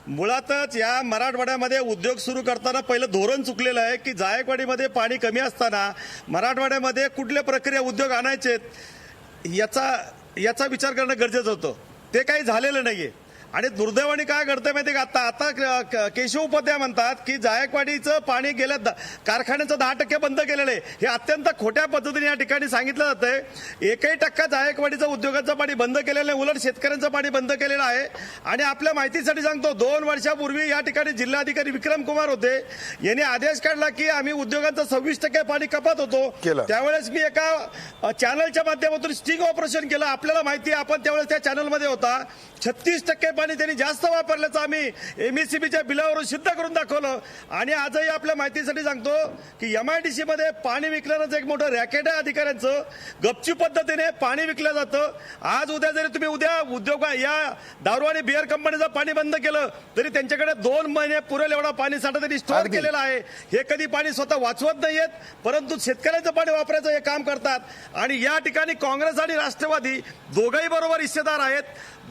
मुळातच या मराठवाड्यामध्ये उद्योग सुरू करताना पहिलं धोरण चुकलेलं आहे की जायकवाडीमध्ये पाणी कमी असताना मराठवाड्यामध्ये कुठल्या प्रक्रिया उद्योग आणायचेत याचा विचार करणं गरजेचं होतं. ते काही झालेलं नाहीये. आणि दुर्दैवाने काय घडतंय माहिती का, आता केशव उपाध्याय म्हणतात की जायकवाडीचं पाणी गेल्या कारखान्याचं 10% बंद केलेलं आहे. हे अत्यंत खोट्या पद्धतीने या ठिकाणी सांगितलं जातंय. 1% जायकवाडीचं उद्योगाचं पाणी बंद केलेलं आहे, उलट शेतकऱ्यांचं पाणी बंद केलेलं आहे. आणि आपल्या माहितीसाठी सांगतो, 2 वर्षापूर्वी या ठिकाणी जिल्हाधिकारी विक्रम कुमार होते. यांनी आदेश काढला की आम्ही उद्योगांचं 26% पाणी कपात होतो. त्यावेळेस मी एका चॅनलच्या माध्यमातून स्टिंग ऑपरेशन केलं. आपल्याला माहिती आहे, आपण त्यावेळेस त्या चॅनलमध्ये होता. 36% पाणी त्यांनी जास्त वापरल्याचं आम्ही MSCBच्या बिलावरून सिद्ध करून दाखवलं. आणि आजही आपल्या माहितीसाठी सांगतो की MIDC मध्ये पाणी विकल्यानंच एक मोठं रॅकेट आहे अधिकाऱ्यांचं. गपचूप पद्धतीने पाणी विकलं जातं. आज उद्या जरी तुम्ही उद्योग या दारू आणि बिअर कंपनीचं पाणी बंद केलं तरी त्यांच्याकडे 2 महिने पुरेल एवढा पाणी साठा त्यांनी स्टोअर केलेला आहे. हे कधी पाणी स्वतः वाचवत नाहीयेत, परंतु शेतकऱ्यांचं पाणी वापरायचं हे काम करतात. आणि या ठिकाणी काँग्रेस आणि राष्ट्रवादी दोघंही बरोबर हिस्सेदार आहेत.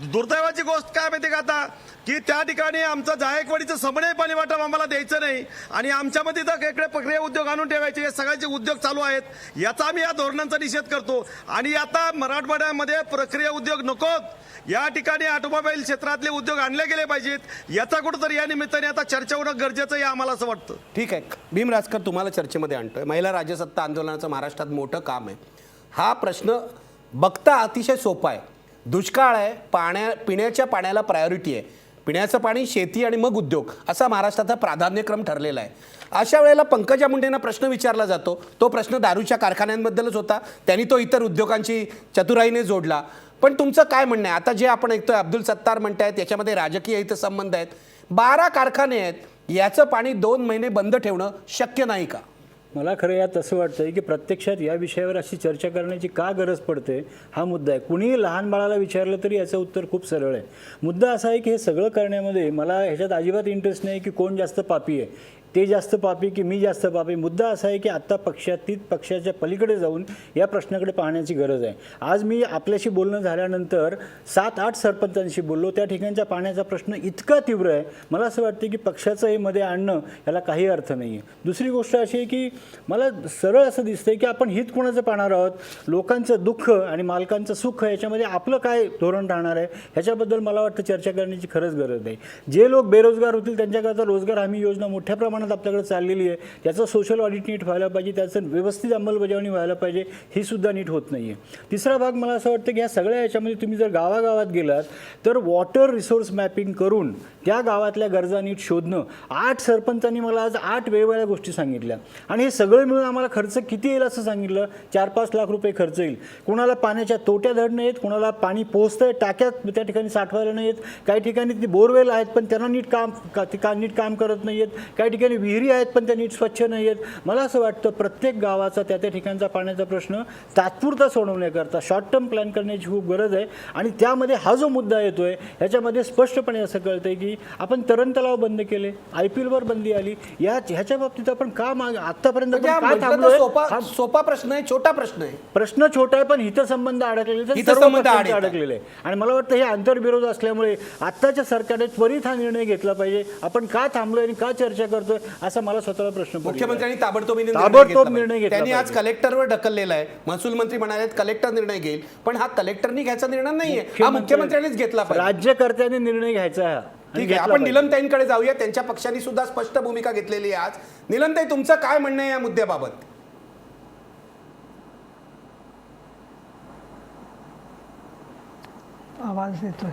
दुर्दैवाची गोष्ट काय माहिती का आता, की त्या ठिकाणी आमचं जायकवाडीचं समन्वय पाणी वाटप आम्हाला द्यायचं नाही आणि आमच्यामध्ये तर इकडे प्रक्रिया उद्योग आणून ठेवायचे. हे सगळ्याचे उद्योग चालू आहेत. याचा आम्ही या धोरणांचा निषेध करतो. आणि आता मराठवाड्यामध्ये प्रक्रिया उद्योग नकोत, या ठिकाणी ऑटोमोबाईल क्षेत्रातले उद्योग आणले गेले पाहिजेत. याचा कुठंतरी या निमित्ताने आता चर्चा होणं गरजेचं आहे आम्हाला असं वाटतं. ठीक आहे. भीम राजकर, तुम्हाला चर्चेमध्ये आणतोय. महिला राज्यसत्ता आंदोलनाचं महाराष्ट्रात मोठं काम आहे. हा प्रश्न बघता अतिशय सोपा आहे. दुष्काळ आहे, पिण्याच्या पाण्याला प्रायोरिटी आहे. पिण्याचं पाणी, शेती आणि मग उद्योग असा महाराष्ट्राचा प्राधान्यक्रम ठरलेला आहे. अशा वेळेला पंकजा मुंडेंना प्रश्न विचारला जातो. तो प्रश्न दारूच्या कारखान्यांबद्दलच होता. त्यांनी तो इतर उद्योगांची चतुराईने जोडला. पण तुमचं काय म्हणणं आहे? आता जे आपण ऐकतोय अब्दुल सत्तार म्हणतायत याच्यामध्ये राजकीय हितसंबंध आहेत. 12 कारखाने आहेत, याचं पाणी 2 महिने बंद ठेवणं शक्य नाही का? मला खरं यात असं वाटतंय की प्रत्यक्षात या विषयावर अशी चर्चा करण्याची का गरज पडते हा मुद्दा आहे. कुणीही लहान बाळाला विचारलं तरी याचं उत्तर खूप सरळ आहे. मुद्दा असा आहे की हे सगळं करण्यामध्ये मला ह्याच्यात अजिबात इंटरेस्ट नाही की कोण जास्त पापी आहे, ते जास्त पापी की मी जास्त पापी. मुद्दा असा आहे की आत्ता पक्षातीत पक्षाच्या पलीकडे जाऊन या प्रश्नाकडे पाहण्याची गरज आहे. आज मी आपल्याशी बोलणं झाल्यानंतर 7-8 सरपंचांशी बोललो. त्या ठिकाणच्या पाण्याचा प्रश्न इतका तीव्र आहे, मला असं वाटतं की पक्षाचं हे मध्ये आणणं याला काही अर्थ नाही आहे. दुसरी गोष्ट अशी आहे की मला सरळ असं दिसतंय की आपण हित कोणाचं पाहणार आहोत, लोकांचं दुःख आणि मालकांचं सुख याच्यामध्ये आपलं काय धोरण राहणार आहे ह्याच्याबद्दल मला वाटतं चर्चा करण्याची खरंच गरज आहे. जे लोक बेरोजगार होतील त्यांच्याकरता रोजगार हमी योजना मोठ्या प्रमाणात आपल्याकडे चाललेली आहे. त्याचं सोशल ऑडिट नीट व्हायला पाहिजे, त्याचं व्यवस्थित अंमलबजावणी व्हायला पाहिजे, ही सुद्धा नीट होत नाही आहे. तिसरा भाग मला असं वाटतं की ह्या सगळ्या याच्यामध्ये तुम्ही जर गावागावात गेलात तर वॉटर रिसोर्स मॅपिंग करून त्या गावातल्या गरजा नीट शोधणं. 8 सरपंचांनी मला आज 8 वेगवेगळ्या गोष्टी सांगितल्या आणि हे सगळं मिळून आम्हाला खर्च किती येईल असं सांगितलं. 4-5 लाख रुपये खर्च येईल. कोणाला पाण्याच्या तोट्या धड नाही येत, कोणाला पाणी पोहोचतंय टाक्यात त्या ठिकाणी साठवायला नाही येत, काही ठिकाणी ती बोरवेल आहेत पण त्यांना नीट काम करत नाही आहेत, काही ठिकाणी विहिरी आहेत पण त्या नीट स्वच्छ नाही आहेत. मला असं वाटतं प्रत्येक गावाचा त्या ठिकाणचा पाण्याचा प्रश्न तात्पुरता सोडवण्याकरता शॉर्ट टर्म प्लॅन करण्याची खूप गरज आहे. आणि त्यामध्ये हा जो मुद्दा येतोय ह्याच्यामध्ये स्पष्टपणे असं कळतंय की आपण तरण तलाव बंद केले, IPL वर बंदी आली, ह्याच्या बाबतीत आपण का आतापर्यंत सोपा प्रश्न आहे, छोटा प्रश्न आहे. प्रश्न छोटा आहे पण हितसंबंध अडकलेले अडकलेले आहे. आणि मला वाटतं हे आंतरविरोध असल्यामुळे आत्ताच्या सरकारने त्वरित हा निर्णय घेतला पाहिजे. आपण का थांबलोय आणि का चर्चा करतोय असा मला स्वतःला प्रश्न पडला. मुख्यमंत्र्यांनी ताबडतोब निर्णय घेतला. त्यांनी आज कलेक्टरवर ढकललेला आहे. महसूल मंत्री म्हणाले कलेक्टर निर्णय घेईल, पण हा कलेक्टरनी घ्यायचा निर्णय नाहीये, हा मुख्यमंत्र्यांनीच घेतला पाहिजे. राज्यकर्त्यांनी निर्णय घ्यायचा आहे. ठीक आहे, आपण निलमताईंकडे जाऊया. त्यांच्या पक्षाने सुद्धा स्पष्ट भूमिका घेतलेली आहे आज. निलमताई, तुमचं काय म्हणणं आहे या मुद्द्याबाबत? आवाज येतोय.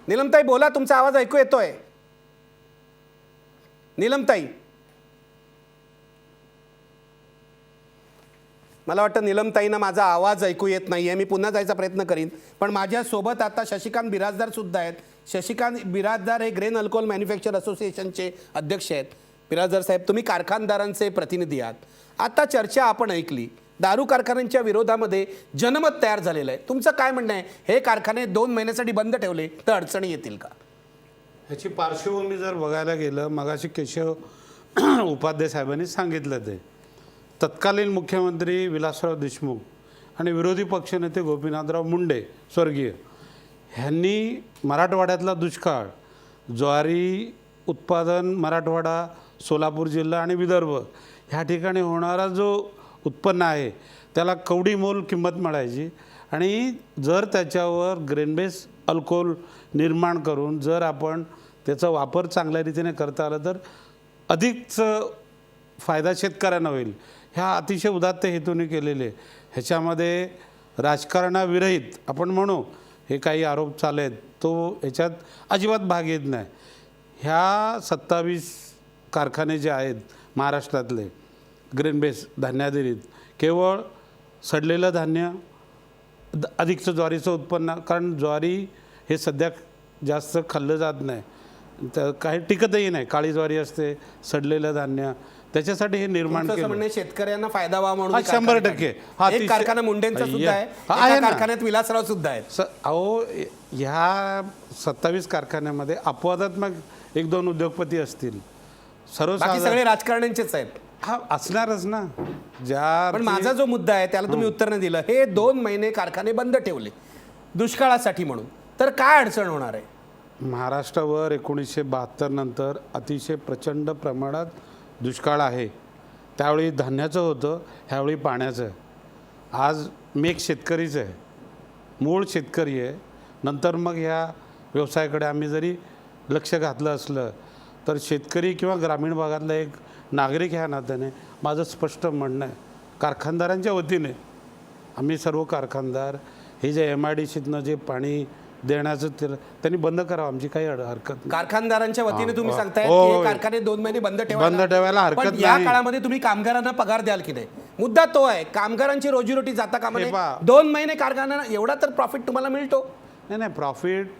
निलमताई बोला, तुमचा आवाज ऐकू येतोय. निलमताई, मला वाटतं निलमताईंना माझा आवाज ऐकू येत नाहीये. मी पुन्हा जायचा प्रयत्न करीन. पण माझ्यासोबत आता शशिकांत बिराजदार सुद्धा आहेत. शशिकांत बिराजदार हे ग्रेन अल्कोहोल मॅन्युफॅक्चर असोसिएशनचे अध्यक्ष आहेत. बिराजदार साहेब, तुम्ही कारखानदारांचे प्रतिनिधी आहात. आता चर्चा आपण ऐकली, दारू कारखान्यांच्या विरोधामध्ये जनमत तयार झालेलं आहे. तुमचं काय म्हणणं आहे? हे कारखाने 2 महिन्यासाठी बंद ठेवले तर अडचणी येतील का? ह्याची पार्श्वभूमी जर बघायला गेलं, मगाशी केशव उपाध्याय साहेबांनी सांगितलं, ते तत्कालीन मुख्यमंत्री विलासराव देशमुख आणि विरोधी पक्षनेते गोपीनाथराव मुंडे स्वर्गीय ह्यांनी मराठवाड्यातला दुष्काळ, ज्वारी उत्पादन मराठवाडा, सोलापूर जिल्हा आणि विदर्भ ह्या ठिकाणी होणारा जो उत्पन्न आहे त्याला कवडी मोल किंमत मिळायची. आणि जर त्याच्यावर ग्रेनबेस अल्कोहोल निर्माण करून जर आपण त्याचा वापर चांगल्या रीतीने करता आला तर अधिकच फायदा शेतकऱ्यांना होईल. ह्या अतिशय उदात्त हेतूने केलेले. ह्याच्यामध्ये राजकारणाविरहित आपण म्हणू हे काही आरोप चालू आहेत, तो ह्याच्यात अजिबात भाग येत नाही. ह्या 27 कारखाने जे आहेत महाराष्ट्रातले ग्रेनबेस धान्याधारित, केवळ सडलेलं धान्य, अधिकचं ज्वारीचं उत्पन्न, कारण ज्वारी हे सध्या जास्त खाल्लं जात नाही, तर काही टिकतही नाही. काळी ज्वारी असते, सडलेलं धान्य, त्याच्यासाठी हे निर्माण केलं. शेतकऱ्यांना फायदा व्हावा म्हणून 100%. हा एक कारखाना मुंडेंचा सुद्धा आहे, एका कारखान्यात विलासराव सुद्धा आहेत. अहो, ह्या 27 कारखान्यामध्ये अपवादात्मक 1-2 उद्योगपती असतील, बाकी सगळे राजकारण्यांचेच आहेत. हा असणारच ना. पण माझा जो मुद्दा आहे त्याला तुम्ही उत्तर नाही दिलं. हे 2 महिने कारखाने बंद ठेवले दुष्काळासाठी म्हणून, तर काय अडचण होणार आहे? महाराष्ट्रावर 1972 नंतर अतिशय प्रचंड प्रमाणात दुष्काळ आहे. त्यावेळी धान्याचं होतं, ह्यावेळी पाण्याचं. आज मी एक शेतकरीच आहे, मूळ शेतकरी आहे. नंतर मग ह्या व्यवसायाकडे आम्ही जरी लक्ष घातलं असलं तर शेतकरी किंवा ग्रामीण भागातला एक नागरिक ह्या नात्याने माझं स्पष्ट म्हणणं आहे, कारखानदारांच्या वतीने आम्ही सर्व कारखानदार हे जे MIDCतनं जे पाणी देण्याचं त्यांनी बंद करावं, आमची काही हरकत नाही. कारखानदारांच्या वतीने तुम्ही सांगताय की हे कारखाने 2 महिने बंद ठेवायला हरकत नाही. या काळामध्ये तुम्ही कामगारांना पगार द्याल की नाही? मुद्दा तो आहे, कामगारांची रोजीरोटी जाता कामा नये. 2 महिने कारखाना एवढा तर प्रॉफिट तुम्हाला मिळतो. नाही, प्रॉफिट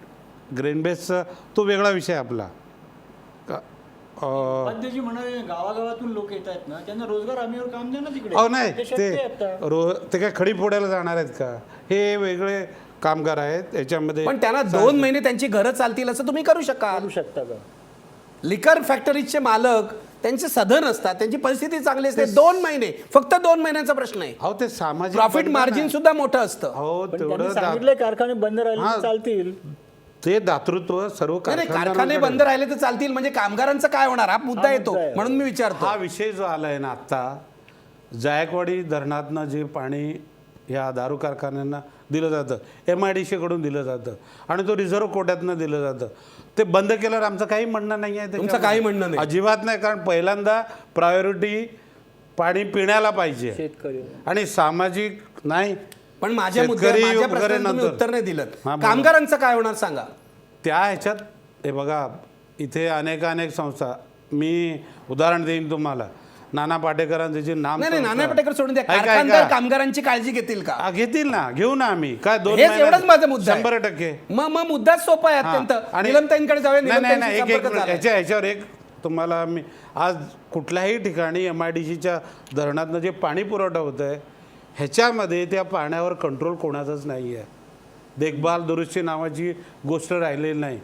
ग्रेनबेसचा तो वेगळा विषय आपला. उपाध्यक्ष म्हणाले गावागावातून लोक येत आहेत ना, त्यांना रोजगार हमीवर काम द्या ना तिकडे. अहो नाही ते शक्य आहे आता. ते काय खडी फोडायला जाणार आहेत का? हे वेगळे कामगार आहेत याच्यामध्ये. पण त्यांना 2 महिने त्यांची घरं चालतील असं तुम्ही करू करू शकता का? लिकर फॅक्टरीचे मालक त्यांचे सधन असतात, त्यांची परिस्थिती चांगली असते. 2 महिने, फक्त 2 महिन्याचा प्रश्न आहे. अहो ते सामाजिक प्रॉफिट बंधन मार्जिन आहे. सुद्धा मोठं असतं. हो पण तेवढं त्यांनी सांगितलंय कारखाने बंद राहिले तर चालतील. ते दातृत्व सर्व नाही, कारखाने कारखान्यांकडे. बंद राहिले तर चालतील, म्हणजे कामगारांचं काय होणार हा मुद्दा हा येतो. मुद्दा आहे. म्हणून मी विचारतो. हा विषय जो आलाय ना आता, जायकवाडी धरणातनं जे पाणी ह्या दारू कारखान्यांना दिलं जातं, MIDC कडून दिलं जातं आणि तो रिझर्व्ह कोट्यातनं दिलं जातं, ते बंद केल्यावर आमचं काही म्हणणं नाही आहे. तुमचं काही म्हणणं नाही. अजिबात नाही. कारण पहिल्यांदा प्रायोरिटी पाणी पिण्याला पाहिजे शेतकरी आणि सामाजिक नाही. पण माझ्या शेतकरी माझ्या वगैरे प्रश्नाला तुम्ही नंतर. उत्तर नाही दिलं. हा, बोला. कामगारांचं काय होणार सांगा. त्या ह्याच्यात हे बघा, इथे अनेक संस्था, मी उदाहरण देईन तुम्हाला, नाना पाटेकरांचे जे नाम नाही नाना पाटेकर सोडून द्या. ऐका, ऐका. कारखानदार कामगारांची काळजी घेतील का? घेतील ना, घेऊ ना आम्ही. काय 2 हेच एवढाच माझा मुद्दा आहे. 100%. मग मुद्दाच सोपा आहे अत्यंत. निलमताईंकडे जाऊया. नाही निलमताईंशी एक संपर्क झालाय. ह्याच्यावर एक तुम्हाला मी आज कुठल्याही ठिकाणी MIDCच्या धरणातनं जे पाणी पुरवठा होत आहे ह्याच्यामध्ये त्या पाण्यावर कंट्रोल कोणाचाच नाही आहे. देखभाल दुरुस्ती नावाची गोष्ट राहिलेली नाही.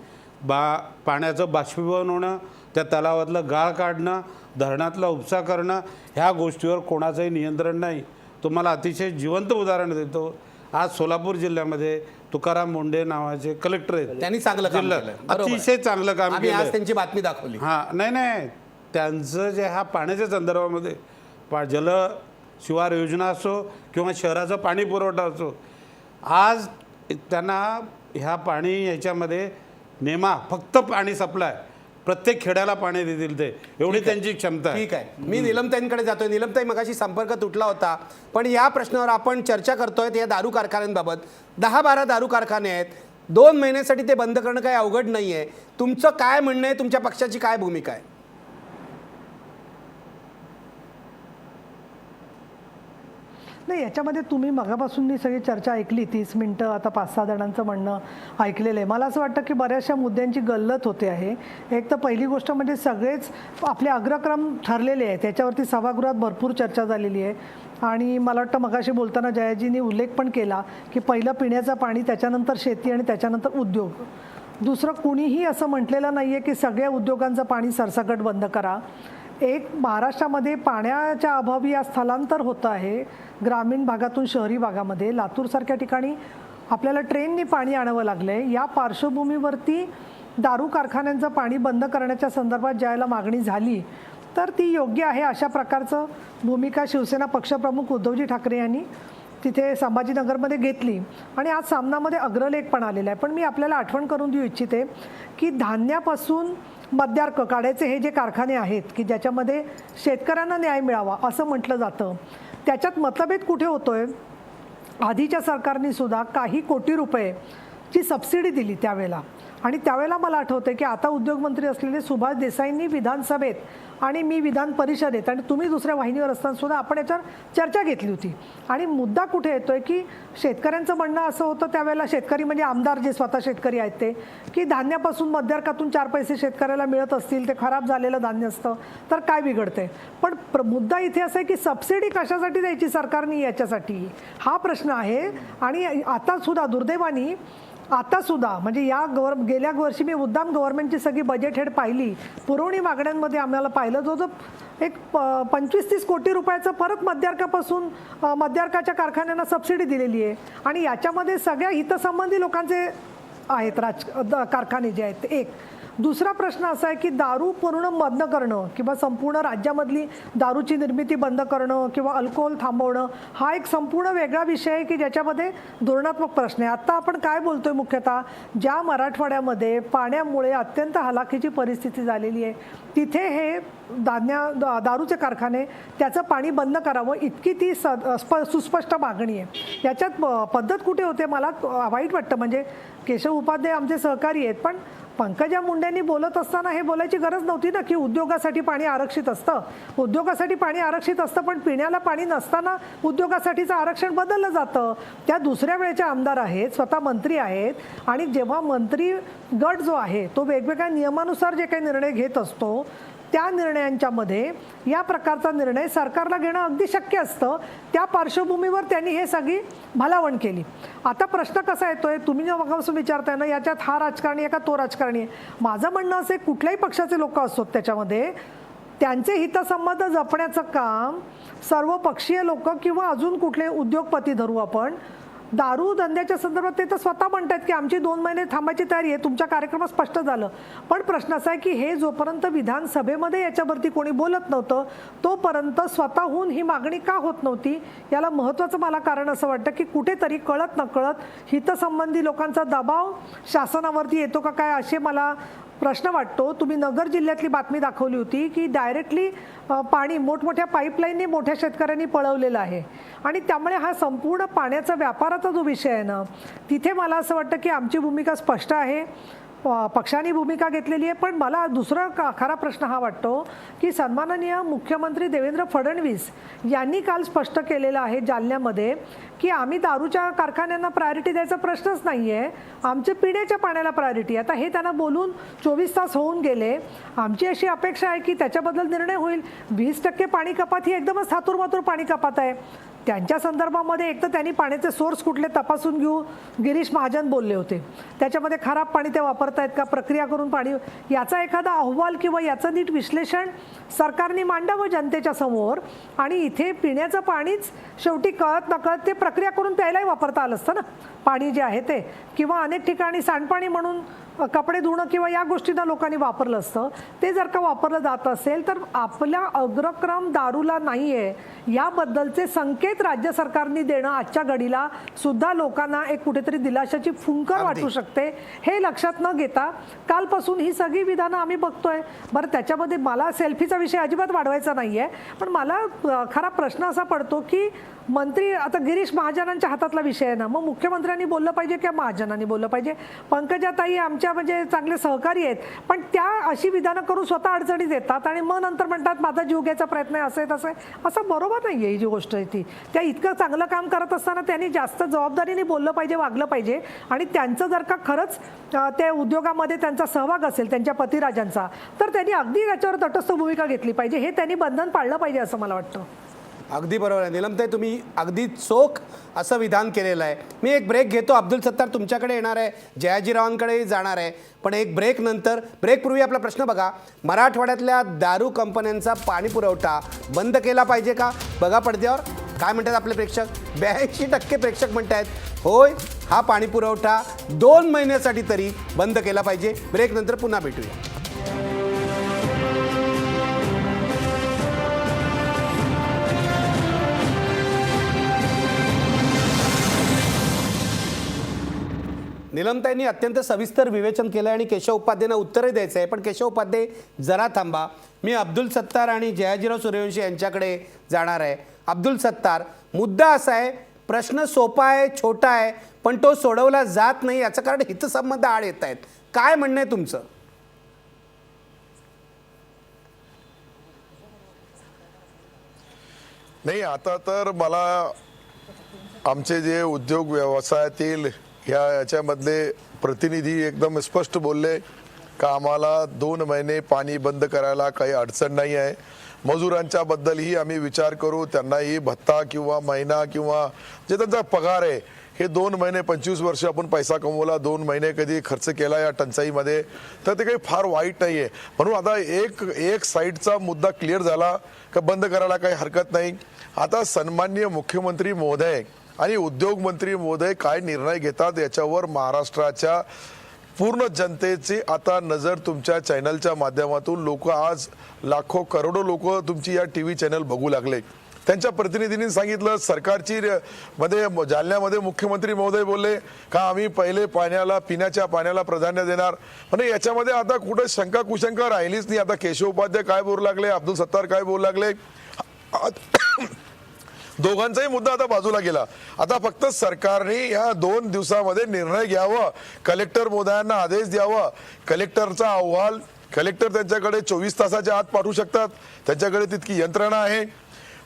पाण्याचं बाष्पीभवन होणं, त्या तलावातलं गाळ काढणं, धरणातला उपसा करणं, ह्या गोष्टीवर कोणाचंही नियंत्रण नाही. तुम्हाला अतिशय जिवंत उदाहरण देतो. आज सोलापूर जिल्ह्यामध्ये तुकाराम मुंडे नावाचे कलेक्टर आहेत. त्यांनी चांगलं काम केलं. बरोबर आहे. अतिशय चांगलं काम आम्ही आज केलं. त्यांची बातमी दाखवली. हां नाही त्यांचं जे ह्या पाण्याच्या संदर्भामध्ये जल शिवार योजना असो किंवा शहराचा पाणी पुरवठा असो, आज त्यांना ह्या पाणी ह्याच्यामध्ये फक्त पाणी सप्लाय प्रत्येक खेड्याला पाणी देतील, ते एवढी त्यांची क्षमता आहे. ठीक आहे. मी निलमताईंकडे जातोय. निलमताई, मगाशी संपर्क तुटला होता, पण या प्रश्नावर आपण चर्चा करतोय या दारू कारखान्यांबाबत. 10-12 दारू कारखाने आहेत. 2 महिन्यासाठी ते बंद करणं काही अवघड नाही आहे. तुमचं काय म्हणणं आहे? तुमच्या पक्षाची काय भूमिका आहे? नाही, याच्यामध्ये तुम्ही मगापासून मी सगळी चर्चा ऐकली, 30 मिनटं आता 5-6 जणांचं म्हणणं ऐकलेलं आहे. मला असं वाटतं की बऱ्याचशा मुद्द्यांची गल्लत होते आहे. एक तर पहिली गोष्ट म्हणजे सगळेच आपले अग्रक्रम ठरलेले आहेत, त्याच्यावरती सभागृहात भरपूर चर्चा झालेली आहे. आणि मला वाटतं मगाशी बोलताना जयाजींनी उल्लेख पण केला की पहिलं पिण्याचं पाणी, त्याच्यानंतर शेती आणि त्याच्यानंतर उद्योग. दुसरं कुणीही असं म्हटलेलं नाही आहे की सगळ्या उद्योगांचं पाणी सरसकट बंद करा. एक महाराष्ट्रामध्ये पाण्याच्या अभावी या स्थलांतर होतं आहे ग्रामीण भागातून शहरी भागामध्ये. लातूरसारख्या ठिकाणी आपल्याला ट्रेननी पाणी आणावं लागलं आहे. या पार्श्वभूमीवरती दारू कारखान्यांचं पाणी बंद करण्याच्या संदर्भात ज्यावेळेला मागणी झाली तर ती योग्य आहे अशा प्रकारचं भूमिका शिवसेना पक्षप्रमुख उद्धवजी ठाकरे यांनी तिथे संभाजीनगरमध्ये घेतली. आणि आज सामनामध्ये अग्रलेख पण आलेला आहे. पण मी आपल्याला आठवण करून देऊ इच्छिते की धान्यापासून मद्यार्क काढायचे हे जे कारखाने आहेत की ज्याच्यामध्ये शेतकऱ्यांना न्याय मिळावा असं म्हटलं जातं, त्याच्यात मतभेद कुठे होतोय? आधीच्या सरकारने सुद्धा काही कोटी रुपयेची सबसिडी दिली त्यावेळेला. आणि त्यावेळेला मला आठवते की आता उद्योगमंत्री असलेले सुभाष देसाईंनी विधानसभेत आणि मी विधान परिषदेत आणि तुम्ही दुसऱ्या वाहिनीवर असताना सुद्धा आपण याच्यावर चर्चा घेतली होती. आणि मुद्दा कुठे येतोय की शेतकऱ्यांचं म्हणणं असं होतं त्यावेळेला, शेतकरी म्हणजे आमदार जे स्वतः शेतकरी आहेत ते, की धान्यापासून मद्यार्कातून 4 पैसे शेतकऱ्याला मिळत असतील, ते खराब झालेलं धान्य असतं तर काय बिघडते. पण मुद्दा इथे असा आहे की सबसिडी कशासाठी द्यायची सरकारने, याच्यासाठी हा प्रश्न आहे. आणि आता सुद्धा दुर्दैवानी आता सुद्धा म्हणजे गेल्या वर्षी मी मुद्दाम गव्हर्नमेंटची सगळी बजेट हेड पाहिली, पुरवणी मागण्यांमध्ये आम्हाला पाहिलं जो एक 25-30 कोटी रुपयाचं परत मद्यार्कापासून मद्यार्काच्या कारखान्यांना सबसिडी दिलेली आहे. आणि याच्यामध्ये सगळ्या हितसंबंधी लोकांचे आहेत कारखाने जे आहेत. एक दुसरा प्रश्न असा आहे की दारू पूर्ण बंद करणं किंवा संपूर्ण राज्यामधली दारूची निर्मिती बंद करणं किंवा अल्कोहोल थांबवणं हा एक संपूर्ण वेगळा विषय आहे की ज्याच्यामध्ये धोरणात्मक प्रश्न आहे. आता आपण काय बोलतोय मुख्यतः ज्या मराठवाड्यामध्ये पाण्यामुळे अत्यंत हलाखीची परिस्थिती झालेली आहे तिथे हे दारूचे कारखाने त्याचं पाणी बंद करावं इतकी ती सुस्पष्ट मागणी आहे. याच्यात पद्धत कुठे होते मला वाईट वाटतं. म्हणजे केशव उपाध्याय आमचे सहकारी आहेत, पण पंकजा मुंडेंनी बोलत असताना हे बोलायची गरज नव्हती ना की उद्योगासाठी पाणी आरक्षित असतं. उद्योगासाठी पाणी आरक्षित असतं पण पिण्याला पाणी नसताना उद्योगासाठीचं आरक्षण बदललं जातं. त्या दुसऱ्या वेळेचे आमदार आहेत, स्वतः मंत्री आहेत आणि जेव्हा मंत्री गट जो आहे तो वेगवेगळ्या नियमानुसार जे काही निर्णय घेत असतो त्या निर्णयांच्या मध्ये या प्रकारचा निर्णय सरकारला घेणं अगदी शक्य असतं. त्या पार्श्वभूमीवर त्यांनी हे सगळी भलावण केली. आता प्रश्न कसा येतोय, तुम्ही जेव्हा मगापासून विचारताय ना याच्यात हा राजकारणी आहे का तो राजकारणी आहे, माझं म्हणणं असं आहे कुठल्याही पक्षाचे लोक असतात त्याच्यामध्ये त्यांचे हितसंबंध जपण्याचं काम सर्वपक्षीय लोक किंवा अजून कुठले उद्योगपती धरू आपण, दारू धंद्याच्या संदर्भात ते तर स्वतः म्हणतात की आमची 2 महिने थांबायची तयारी आहे, तुमच्या कार्यक्रमात स्पष्ट झालं. पण प्रश्न असा आहे की हे जोपर्यंत विधानसभेमध्ये याच्यावरती कोणी बोलत नव्हतं तोपर्यंत स्वतःहून ही मागणी का होत नव्हती, याला महत्त्वाचं मला कारण असं वाटतं की कुठेतरी कळत नकळत हितसंबंधी लोकांचा दबाव शासनावरती येतो का काय असे मला प्रश्न वाटतो. तुम्ही नगर जिल्ह्यातली बातमी दाखवली होती की डायरेक्टली पाणी मोठमोठ्या पाईपलाईनने मोठ्या शेतकऱ्यांनी पळवलेलं आहे आणि त्यामुळे हा संपूर्ण पाण्याचा व्यापाराचा जो विषय आहे ना तिथे मला असं वाटतं की आमची भूमिका स्पष्ट आहे, पक्षाने भूमिका घेतलेली आहे. पण मला दुसरा खरा प्रश्न हा वाटतो की सन्माननीय मुख्यमंत्री देवेंद्र फडणवीस यांनी काल स्पष्ट केलेलं आहे जालन्यामध्ये की आम्ही दारूच्या कारखान्यांना प्रायोरिटी द्यायचा प्रश्नच नाही आहे, आमच्या पिण्याच्या पाण्याला प्रायोरिटी. आता हे त्यांना बोलून 24 तास होऊन गेले. आमची अशी अपेक्षा आहे की त्याच्याबद्दल निर्णय होईल. 20% पाणी कपात ही एकदमच थातूरमातूर पाणी कपात आहे. त्यांच्या संदर्भामध्ये एक तर त्यांनी पाण्याचे सोर्स कुठले तपासून घेऊ, गिरीश महाजन बोलले होते. त्याच्यामध्ये खराब पाणी ते वापरतायत का, प्रक्रिया करून पाणी, याचा एखादा अहवाल किंवा याचं नीट विश्लेषण सरकारने मांडावं जनतेच्या समोर. आणि इथे पिण्याचं पाणीच शेवटी कळत नकळत ते प्रक्रिया करून प्यायलाही वापरता आलं असतं ना पाणी जे आहे ते, किंवा अनेक ठिकाणी सांडपाणी म्हणून कपडे धुणं किंवा या गोष्टींना लोकांनी वापरलं असतं. ते जर का वापरलं जात असेल तर आपला अग्रक्रम दारूला नाही आहे याबद्दलचे संकेत राज्य सरकारने देणं आजच्या घडीला सुद्धा लोकांना एक कुठेतरी दिलाशाची फुंकर वाटू शकते. हे लक्षात न घेता कालपासून ही सगळी विधानं आम्ही बघतोय. बरं, त्याच्यामध्ये मला सेल्फीचा विषय अजिबात वाढवायचा नाही आहे, पण मला खरा प्रश्न असा पडतो की मंत्री आता गिरीश महाजनांच्या हातातला विषय आहे ना, मग मुख्यमंत्र्यांनी बोललं पाहिजे किंवा महाजनांनी बोललं पाहिजे. पंकजाताई आमच्या म्हणजे चांगले सहकारी आहेत, पण त्या अशी विधानं करून स्वतः अडचणीत येतात आणि मग नंतर म्हणतात माझा जीव घ्यायचा प्रयत्न आहे, असं आहे तसं आहे. असं बरोबर नाही आहे ही जी गोष्ट आहे ती. त्या इतकं चांगलं काम करत असताना त्यांनी जास्त जबाबदारीने बोललं पाहिजे, वागलं पाहिजे. आणि त्यांचं जर का खरंच त्या उद्योगामध्ये त्यांचा सहभाग असेल त्यांच्या पतिराजांचा, तर त्यांनी अगदी त्याच्यावर तटस्थ भूमिका घेतली पाहिजे. हे त्यांनी बंधन पाळलं पाहिजे असं मला वाटतं. अगदी बरोबर आहे नीलमताई, तुम्ही अगदी चोख असं विधान केलेलं आहे. मी एक ब्रेक घेतो. अब्दुल सत्तार तुमच्याकडे येणार आहे, जयाजीरावांकडेही जाणार आहे, पण एक ब्रेक नंतर. ब्रेकपूर्वी आपला प्रश्न बघा, मराठवाड्यातल्या दारू कंपन्यांचा पाणी पुरवठा बंद केला पाहिजे का? बघा पडद्यावर काय म्हणतात आपले प्रेक्षक. 82% प्रेक्षक म्हणतात होय, हा पाणी पुरवठा 2 महिन्यासाठी तरी बंद केला पाहिजे. ब्रेक नंतर पुन्हा भेटूया. नीलमताईंनी अत्यंत सविस्तर विवेचन केलं आणि केशव उपाध्यायांना उत्तरही द्यायचं आहे. पण केशव उपाध्ये जरा थांबा, मी अब्दुल सत्तार आणि जयाजीराव सूर्यवंशी यांच्याकडे जाणार आहे. अब्दुल सत्तार, मुद्दा असा आहे, प्रश्न सोपा आहे, छोटा आहे, पण तो सोडवला जात नाही याचं कारण हितसंबंध आड येत आहेत. काय म्हणणं आहे तुमचं? नाही, आता तर मला आमचे जे उद्योग व्यवसायातील याच्यामधले प्रतिनिधी एकदम स्पष्ट बोलले का आम्हाला 2 महिने पाणी बंद करायला काही अडचण नाही आहे. मजुरांच्या बद्दलही आम्ही विचार करू, त्यांनाही भत्ता किंवा महिना किंवा जे त्यांचा पगार आहे हे 2 महिने 25 वर्ष आपण पैसा कमवला, 2 महिने कधी खर्च केला या टंचाईमध्ये, तर ते काही फार वाईट नाही आहे. म्हणून आता एक साईडचा मुद्दा क्लिअर झाला का बंद करायला काही हरकत नाही. आता सन्माननीय मुख्यमंत्री महोदय आणि उद्योग मंत्री महोदय काय निर्णय घेतात याच्यावर महाराष्ट्राच्या पूर्ण जनतेची आता नजर तुमच्या चॅनलच्या माध्यमातून लोक आज लाखो करोडो लोक तुमची या टीव्ही चॅनल बघू लागले. त्यांच्या प्रतिनिधींनी सांगितलं सरकारची मध्ये जालन्यामध्ये मुख्यमंत्री महोदय बोलले का आम्ही पहिले पाण्याला पिण्याच्या पाण्याला प्राधान्य देणार. म्हणजे याच्यामध्ये आता कुठे शंका कुशंका राहिलीच नाही. आता केशव उपाध्याय काय बोलू लागले, अब्दुल सत्तार काय बोलू लागले, दोघांचाही मुद्दा आता बाजूला गेला. आता फक्त सरकारने या 2 दिवसामध्ये निर्णय घ्यावा, कलेक्टर महोदयांना आदेश द्यावा. कलेक्टरचा अहवाल कलेक्टर त्यांच्याकडे 24 तासाच्या आत पाठवू शकतात, त्यांच्याकडे तितकी यंत्रणा आहे.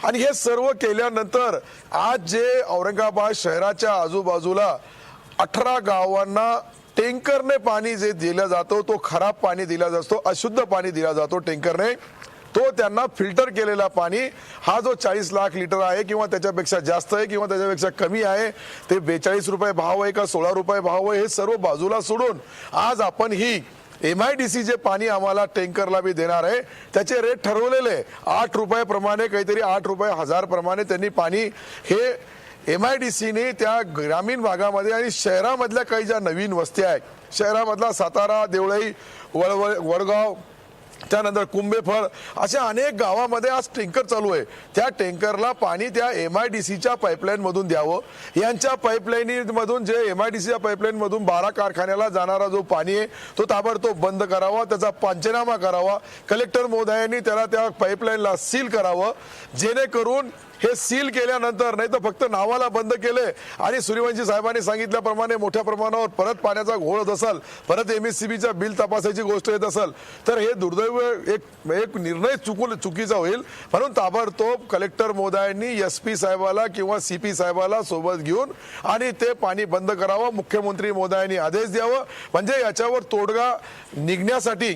आणि हे सर्व केल्यानंतर आज जे औरंगाबाद शहराच्या आजूबाजूला 18 गावांना टँकरने पाणी जे दिलं जातो तो खराब पाणी दिला जातो, अशुद्ध पाणी दिला जातो टँकरने. तो त्यांना फिल्टर केलेला पाणी हा जो 40 लाख लिटर आहे किंवा त्याच्यापेक्षा जास्त आहे किंवा त्याच्यापेक्षा कमी आहे, ते 42 रुपये भाव आहे का 16 रुपये भाव आहे, हे सर्व बाजूला सोडून आज आपण ही MIDC जे पाणी आम्हाला टँकरला बी देणार आहे त्याचे रेट ठरवलेले 8 रुपये प्रमाणे, काहीतरी 8 रुपये हजार प्रमाणे त्यांनी पाणी हे MIDCने त्या ग्रामीण भागामध्ये आणि शहरामधल्या काही ज्या नवीन वस्त्या आहेत, शहरामधला सातारा, देवळाई, वडगाव, त्यानंतर कुंभेफळ अशा अनेक गावामध्ये आज टँकर चालू आहे. त्या टँकरला पाणी त्या MIDCच्या पाईपलाईन मधून द्यावं. यांच्या पाईपलाईन मधून जे MIDCच्या पाईपलाईन मधून 12 कारखान्याला जाणारा जो पाणी आहे तो ताबडतोब बंद करावा, त्याचा पंचनामा करावा. कलेक्टर महोदयांनी त्याला त्या पाईपलाईनला सील करावं, जेणेकरून हे सील केल्यानंतर नाही तर फक्त नावाला बंद केले आणि सूर्यवंशी साहेबांनी सांगितल्याप्रमाणे मोठ्या प्रमाणावर परत पाण्याचा घोळ होत असेल, परत MSCBच्या बिल तपासायची गोष्ट येत असेल तर हे दुर्दैव एक निर्णय चुकीचा होईल. म्हणून ताबडतोब कलेक्टर महोदयांनी SP साहेबाला किंवा CP साहेबाला सोबत घेऊन आणि ते पाणी बंद करावं. मुख्यमंत्री महोदयांनी आदेश द्यावं. म्हणजे याच्यावर तोडगा निघण्यासाठी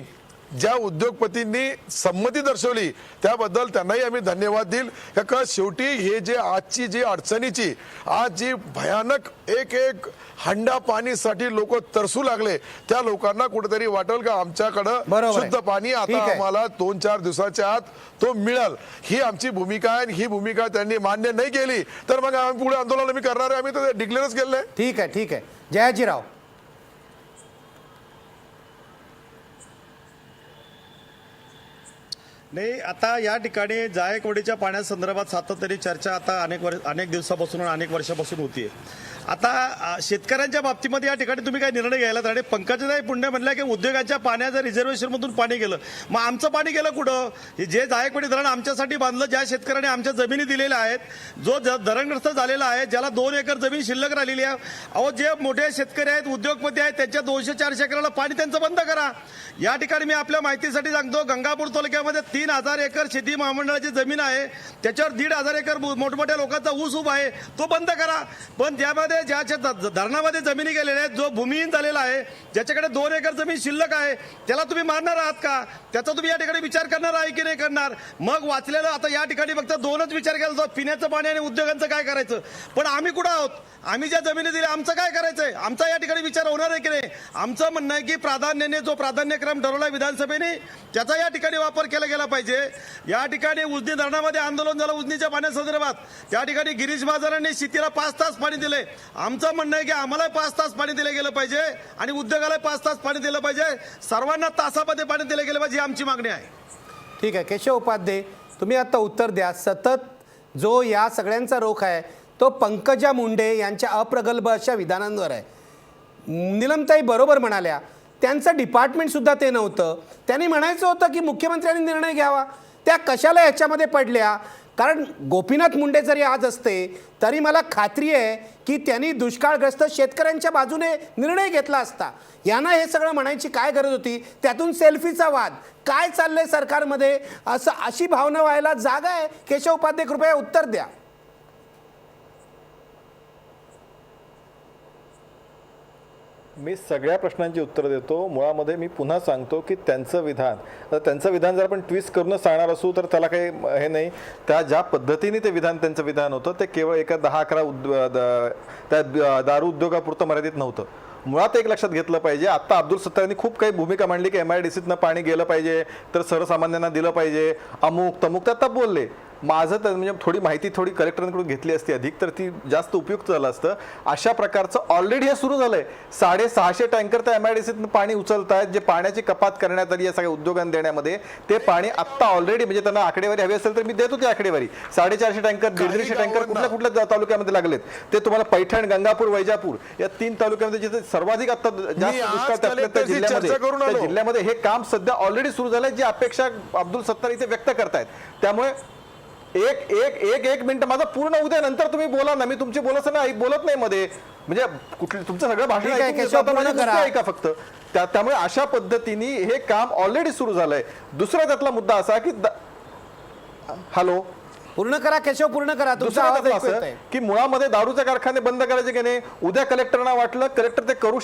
ज्या उद्योगपतींनी संमती दर्शवली त्याबद्दल त्यांनाही आम्ही धन्यवाद देईल. का शेवटी हे जे आजची जी अडचणीची आज जी भयानक एक हंडा पाणीसाठी लोक तरसू लागले, त्या लोकांना कुठेतरी वाटेल का आमच्याकडं शुद्ध पाणी आता आम्हाला 2-4 दिवसाच्या आत तो मिळेल, ही आमची भूमिका आहे. ही भूमिका त्यांनी मान्य नाही केली तर मग आम्ही पुढे आंदोलन आम्ही करणार आहे. आम्ही तर डिक्लेअरच केलं. ठीक आहे. जयाजीराव, नाही, आता या ठिकाणी जायकवाडीच्या पाण्यासंदर्भात सातत्याने चर्चा आता अनेक दिवसापासून आणि अनेक वर्षापासून होतीये. आता शेतकऱ्यांच्या बाबतीमध्ये या ठिकाणी तुम्ही काय निर्णय घ्यायला आणि पंकजाताई पुंडे म्हणल्या की उद्योगाच्या पाण्याचं रिझर्वेशन मधून पाणी गेलं, मग आमचं पाणी गेलं कुठं? जे जायकवाडी धरण आमच्यासाठी बांधलं, ज्या शेतकऱ्यांनी आमच्या जमिनी दिलेल्या आहेत, जो धरणग्रस्त झालेला आहे, ज्याला 2 एकर जमीन शिल्लक राहिलेली आहे, अहो जे मोठे शेतकरी आहेत, उद्योगपती आहेत, त्यांच्या 200-400 एकराला पाणी त्यांचं बंद करा. या ठिकाणी मी आपल्या माहितीसाठी सांगतो, गंगापूर तालुक्यामध्ये 3000 एकर शेती महामंडळाची जमीन आहे, त्याच्यावर 1500 एकर मोठमोठ्या लोकांचा ऊस उभा आहे, तो बंद करा. पण त्यामध्ये ज्याच्या धरणामध्ये जमिनी गेलेल्या आहेत, जो भूमिहीन झालेला आहे, ज्याच्याकडे 2 एकर जमीन शिल्लक आहे, त्याला तुम्ही मारणार आहात का? त्याचा तुम्ही या ठिकाणी विचार करणार आहे की नाही करणार? मग वाचलेलं आता या ठिकाणी फक्त 2च विचार केला जातो, पिण्याचं पाणी आणि उद्योगांचं काय करायचं. पण आम्ही कुठं आहोत? आम्ही ज्या जमिनी दिल्या आमचं काय करायचंय? आमचा या ठिकाणी विचार होणार आहे की नाही? आमचं म्हणणं आहे की प्राधान्याने जो प्राधान्यक्रम ठरवला विधानसभेने त्याचा या ठिकाणी वापर केला गेला पाहिजे. या ठिकाणी उजनी धरणामध्ये आंदोलन झालं उजनीच्या पाण्यासंदर्भात, त्या ठिकाणी गिरीश महाजनांनी शेतीला 5 तास पाणी दिले. आमचं म्हणणं आहे की आम्हाला 5 तास पाणी दिलं गेलं पाहिजे आणि उद्योगाला 5 तास पाणी दिलं पाहिजे, सर्वांना तासामध्ये पाणी दिलं गेलं पाहिजे, ही आमची मागणी आहे. ठीक आहे. केशव उपाध्ये, तुम्ही आता उत्तर द्या. सतत जो या सगळ्यांचा रोख आहे तो पंकजा मुंडे यांच्या अप्रगल्भ अशा विधानांवर आहे. नीलमताई बरोबर म्हणाल्या, त्यांचं डिपार्टमेंट सुद्धा ते नव्हतं. त्यांनी म्हणायचं होतं की मुख्यमंत्र्यांनी निर्णय घ्यावा, त्या कशाला याच्यामध्ये पडल्या? कारण गोपीनाथ मुंडे जरी आज असते तरी मला खात्री आहे की त्यांनी दुष्काळग्रस्त शेतकऱ्यांच्या बाजूने निर्णय घेतला असता. यांना हे सगळं म्हणायची काय गरज होती? त्यातून सेल्फीचा वाद काय चाललंय सरकारमध्ये, अशी भावना व्हायला जागा आहे. केशव उपाध्ये, कृपया उत्तर द्या. मी सगळ्या प्रश्नांची उत्तर देतो. मुळामध्ये मी पुन्हा सांगतो की त्यांचं विधान जर आपण ट्विस्ट करूनच सांगणार असू तर त्याला काही हे नाही. त्या ज्या पद्धतीने त्यांचं विधान होतं ते केवळ एका 10-11 त्या दारू उद्योगापुरतं मर्यादित नव्हतं. मुळात एक लक्षात घेतलं पाहिजे, आता अब्दुल सत्तारांनी खूप काही भूमिका मांडली की MIDCतनं पाणी गेलं पाहिजे तर सर्वसामान्यांना दिलं पाहिजे, अमुक तमुक, ते आता बोलले. माझं तर म्हणजे थोडी माहिती कलेक्टरांकडून घेतली असती अधिक तर ती जास्त उपयुक्त झालं असतं. अशा प्रकारचं ऑलरेडी हे सुरू झालंय. 650 टँकर त्या MIDCतनं पाणी उचलत आहेत, जे पाण्याची कपात करण्यात आली या सगळ्या उद्योगांना देण्यामध्ये. ते पाणी आत्ता ऑलरेडी, म्हणजे त्यांना आकडेवारी हवी असेल तर मी देतो ती आकडेवारी. 450 टँकर 150 टँकर कुठल्या तालुक्यामध्ये लागलेत ते तुम्हाला. पैठण, गंगापूर, वैजापूर या 3 तालुक्यामध्ये जिथे सर्वाधिक आता जास्त दुष्काळ त्या जिल्ह्यामध्ये हे काम सध्या ऑलरेडी सुरू झालंय, जी अपेक्षा अब्दुल सत्तार इथे व्यक्त करतायत. त्यामुळे एक मिनिट माझा पूर्ण उद्या, नंतर तुम्ही बोला ना. मी तुमची बोलत नाही मध्ये, म्हणजे तुमचं सगळं भाषण ऐका फक्त. त्यामुळे अशा पद्धतीने हे काम ऑलरेडी सुरू झालंय. दुसरा त्यातला मुद्दा असा की हॅलो पूर्ण करा केशव, पूर्ण करा. तुमचा आवाज ऐकू येतोय की मुळामध्ये दारूचे कारखाने बंद करायचे की नाही, उद्या कलेक्टरना वाटलं कलेक्टर ते करू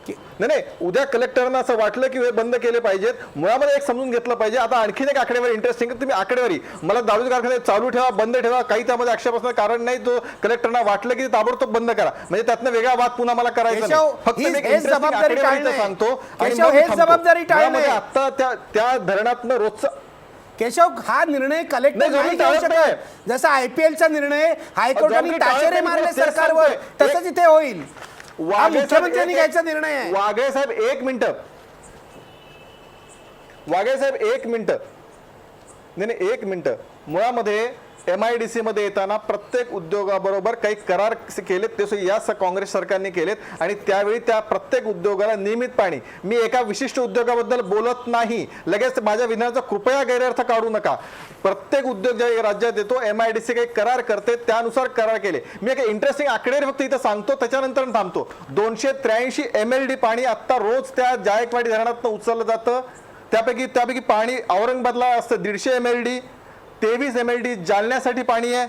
नाही नाही, उद्या कलेक्टरना असं वाटलं की हे बंद केले पाहिजेत, मुळामध्ये एक समजून घेतलं पाहिजे. आता आणखीन एक आकडेवारी इंटरेस्टिंग, तुम्ही आकडेवारी मला दारूचे कारखाने चालू ठेवा बंद ठेवा काही त्यामध्ये आक्षेप असणार कारण नाही, तो कलेक्टरना वाटलं की ताबडतोब बंद करा, म्हणजे त्यातनं वेगळा वाद पुन्हा मला करायचा नाही. फक्त मी एक interesting जबाबदारी आकडेवारी टाळणे. सांगतो आणि केशव, मग हेच थांबतो. जबाबदारी टाळणे. मुळामध्ये आता त्या धरणातनं रोजचं केशव, हा निर्णय कलेक्टर नाही, नाही घेऊ जबाबदारी टाळत शकत. जसा IPLचा निर्णय हायकोर्टाने जबाबदारी ताशेरे टाळत मारले नाही, तेच सरकारवर, सांगतोय. तसंच इथे होईल. हा वाघे साहेब, मुख्यमंत्र्यांनी घ्यायचा निर्णय आहे. वाघे साहेब एक मिनिट, वाघे साहेब एक मिनिट, नाही एक मिनिट. मुळामध्ये MIDC मध्ये येताना प्रत्येक उद्योगाबरोबर काही करार केलेत, ते या काँग्रेस सरकारने केलेत आणि त्यावेळी त्या प्रत्येक उद्योगाला नियमित पाणी. मी एका विशिष्ट उद्योगाबद्दल बोलत नाही, लगेच माझ्या विधानाचा कृपया गैरअर्थ काढू नका. प्रत्येक उद्योग ज्या राज्यात येतो MIDC काही करार करते, त्यानुसार करार केले. मी एक इंटरेस्टिंग आकडेवारी फक्त इथं सांगतो, त्याच्यानंतर थांबतो. 283 MLD पाणी आता रोज त्या जायकवाडी धरणातून उचललं जातं. त्यापैकी पाणी औरंगाबादला असतं 150 MLD, 23 MLD जालन्यासाठी पाणी आहे,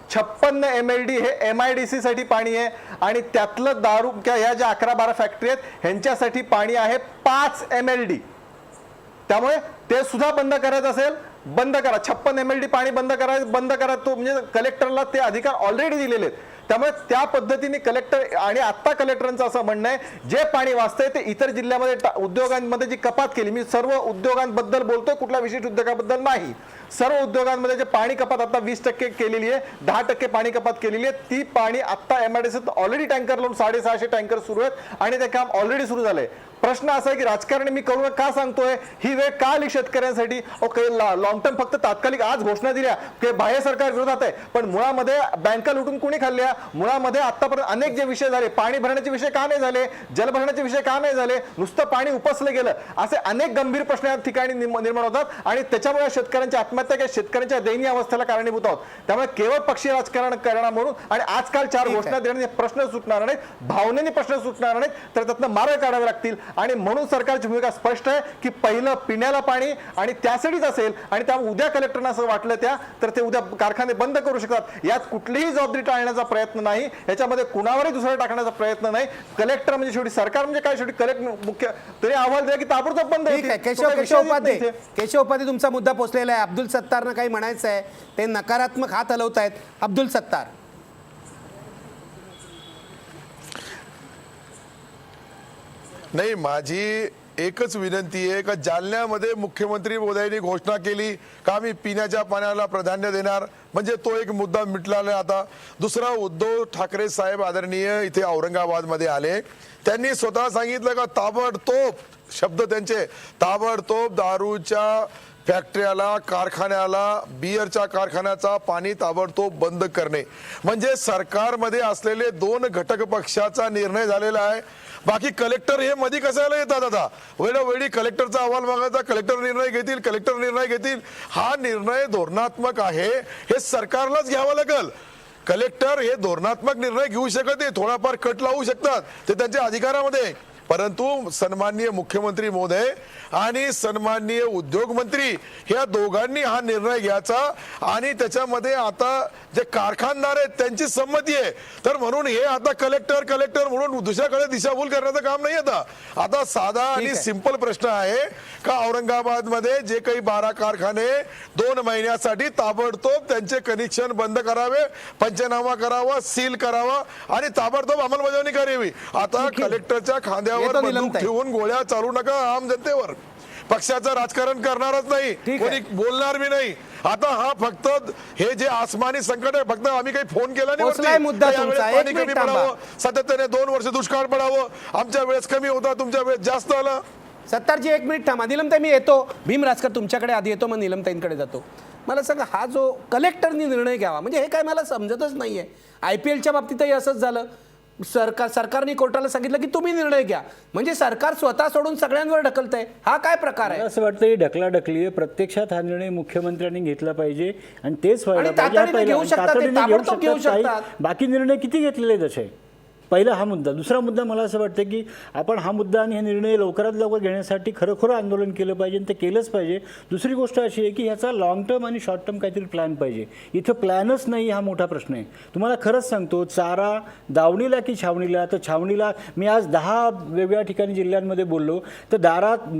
56 MLD हे MIDC साठी पाणी आहे आणि त्यातलं दारू ह्या ज्या 11-12 फॅक्टरी आहेत ह्यांच्यासाठी पाणी आहे 5 MLD. त्यामुळे ते सुद्धा बंद करायचं असेल बंद करा. 56 MLD पाणी बंद करा. तो म्हणजे कलेक्टरला ते अधिकार ऑलरेडी दिलेले आहेत. त्यामुळे त्या पद्धतीने कलेक्टर आणि आता कलेक्टरांचं असं म्हणणं आहे जे पाणी वाचतंय ते इतर जिल्ह्यामध्ये उद्योगांमध्ये जी कपात केली, मी सर्व उद्योगांबद्दल बोलतोय, कुठल्या विशिष्ट उद्योगाबद्दल नाही, सर्व उद्योगांमध्ये जे पाणी कपात आता 20% केलेली आहे, 10% पाणी कपात केलेली आहे, ती पाणी आता MIDC ऑलरेडी टँकर लावून 650 टँकर सुरू आहेत आणि ते काम ऑलरेडी सुरू झालंय. प्रश्न असा आहे की राजकारण मी करू का सांगतोय, ही वेळ का आली शेतकऱ्यांसाठी? लॉंग टर्म फक्त तात्कालिक आज घोषणा दिल्या की बाह्य सरकार विरोधात आहे, पण मुळामध्ये बँका लुटून कोणी खाल्ल्या? मुळामध्ये आतापर्यंत अनेक जे विषय झाले, पाणी भरण्याचे विषय का नाही झाले, जल भरण्याचे विषय का नाही झाले, नुसतं पाणी उपसलं गेलं, असे अनेक गंभीर प्रश्न या ठिकाणी निर्माण होतात आणि त्याच्यामुळे शेतकऱ्यांच्या आत्महत्या किंवा शेतकऱ्यांच्या दयनीय अवस्थेला कारणीभूत आहोत. त्यामुळे केवळ पक्षीय राजकारण करणार म्हणून आणि आजकाल 4 घोषणा देण्याने प्रश्न सुटणार नाहीत, भावनेने प्रश्न सुटणार नाहीत, तर त्यातनं मार्ग काढावे लागतील. आणि म्हणून सरकारची भूमिका स्पष्ट आहे की पहिलं पिण्याला पाणी आणि त्यासाठीच असेल आणि त्यामुळे उद्या कलेक्टरना असं वाटलं तर ते उद्या कारखाने बंद करू शकतात. यात कुठलीही जबाबदारी टाळण्याचा प्रयत्न नाही, याच्यामध्ये कुणावरही दुसरं टाकण्याचा प्रयत्न नाही. कलेक्टर म्हणजे शेवटी सरकार म्हणजे काय, शेवटी कलेक्टर मुख्य तरी अहवाल द्या की ताबडतोब बंद. ठीक आहे. केशव उपाध्ये तुमचा मुद्दा पोचलेला आहे. अब्दुल सत्तारनं काही म्हणायचं आहे, ते नकारात्मक हात हलवत आहेत. अब्दुल सत्तार. नाही, माझी एकच विनंती आहे का जालन्यामध्ये मुख्यमंत्री मोदयांनी घोषणा केली का आम्ही पिण्याच्या पाण्याला प्राधान्य देणार, म्हणजे तो एक मुद्दा मिटलेला आहे. आता दुसरा, उद्धव ठाकरे साहेब आदरणीय इथे औरंगाबादमध्ये आले, त्यांनी स्वतः सांगितलं का ताबडतोब, शब्द त्यांचे, ताबडतोब दारूच्या फॅक्टरीला, कारखान्याला, बियरच्या कारखान्याचा पाणी ताबडतोब बंद करणे. म्हणजे सरकारमध्ये असलेले 2 घटक पक्षाचा निर्णय झालेला आहे. बाकी कलेक्टर हे मध्ये कशाला येतात? आता वेळोवेळी कलेक्टरचा अहवाल मागायचा, कलेक्टर निर्णय घेतील. हा निर्णय धोरणात्मक आहे, हे सरकारलाच घ्यावं लागेल. कलेक्टर हे धोरणात्मक निर्णय घेऊ शकत नाही, थोडाफार कट लावू शकतात, ते त्यांच्या अधिकारामध्ये. परंतु सन्माननीय मुख्यमंत्री महोदय आणि सन्माननीय उद्योग मंत्री ह्या दोघांनी हा निर्णय घ्यायचा आणि त्याच्यामध्ये आता जे कारखानदार आहेत त्यांची संमती आहे. तर म्हणून हे आता कलेक्टर म्हणून दुसऱ्याकडे दिशाभूल करण्याचं काम नाही. आता साधा आणि सिंपल प्रश्न आहे का औरंगाबादमध्ये जे काही 12 कारखाने 2 महिन्यासाठी ताबडतोब त्यांचे कनेक्शन बंद करावे, पंचनामा करावा, सील करावा आणि ताबडतोब अंमलबजावणी करावी. आता कलेक्टरच्या खांद्यावर बंदूक ठेवून गोळ्या चालू नका आम जनतेवर. पक्षाचं राजकारण करणारच नाही, कोणी बोलणार बी नाही. आता हा फक्त हे जे आसमानी संकट आहे, फक्त आम्ही काही फोन केला नाही मुद्दा तुमचा. पाणी कमी पडावं, सातत्याने 2 वर्ष दुष्काळ पडावं, आमच्या वेळेस कमी होता, तुमच्या वेळेस जास्त आला. सत्तारजी 1 मिनिट थांबा. निलमताई मी येतो, भीम राजकर तुमच्याकडे आधी येतो, मग निलमताईंकडे जातो. मला सांगा, हा जो कलेक्टरनी निर्णय घ्यावा म्हणजे हे काय मला समजतच नाहीये. IPLच्या बाबतीतही असंच झालं, सरकारने कोर्टाला सांगितलं की तुम्ही निर्णय घ्या, म्हणजे सरकार स्वतः सोडून सगळ्यांवर ढकलतंय. हा काय प्रकार आहे? असं वाटतं ही ढकलाढकली आहे. प्रत्यक्षात हा निर्णय मुख्यमंत्र्यांनी घेतला पाहिजे आणि तेच व्हायला पाहिजे. तातडीने घेऊ शकतात. बाकी निर्णय किती घेतलेले तसे? पहिला हा मुद्दा. दुसरा मुद्दा मला असं वाटतं की आपण हा मुद्दा आणि हे निर्णय लवकरात लवकर घेण्यासाठी खरोखर आंदोलन केलं पाहिजे आणि ते केलंच पाहिजे. दुसरी गोष्ट अशी आहे की ह्याचा लॉंग टर्म आणि शॉर्ट टर्म काहीतरी प्लॅन पाहिजे. इथं प्लॅनच नाही, हा मोठा प्रश्न आहे. तुम्हाला खरंच सांगतो, चारा दावणीला की छावणीला, तर छावणीला मी आज 10 वेगवेगळ्या ठिकाणी जिल्ह्यांमध्ये बोललो, तर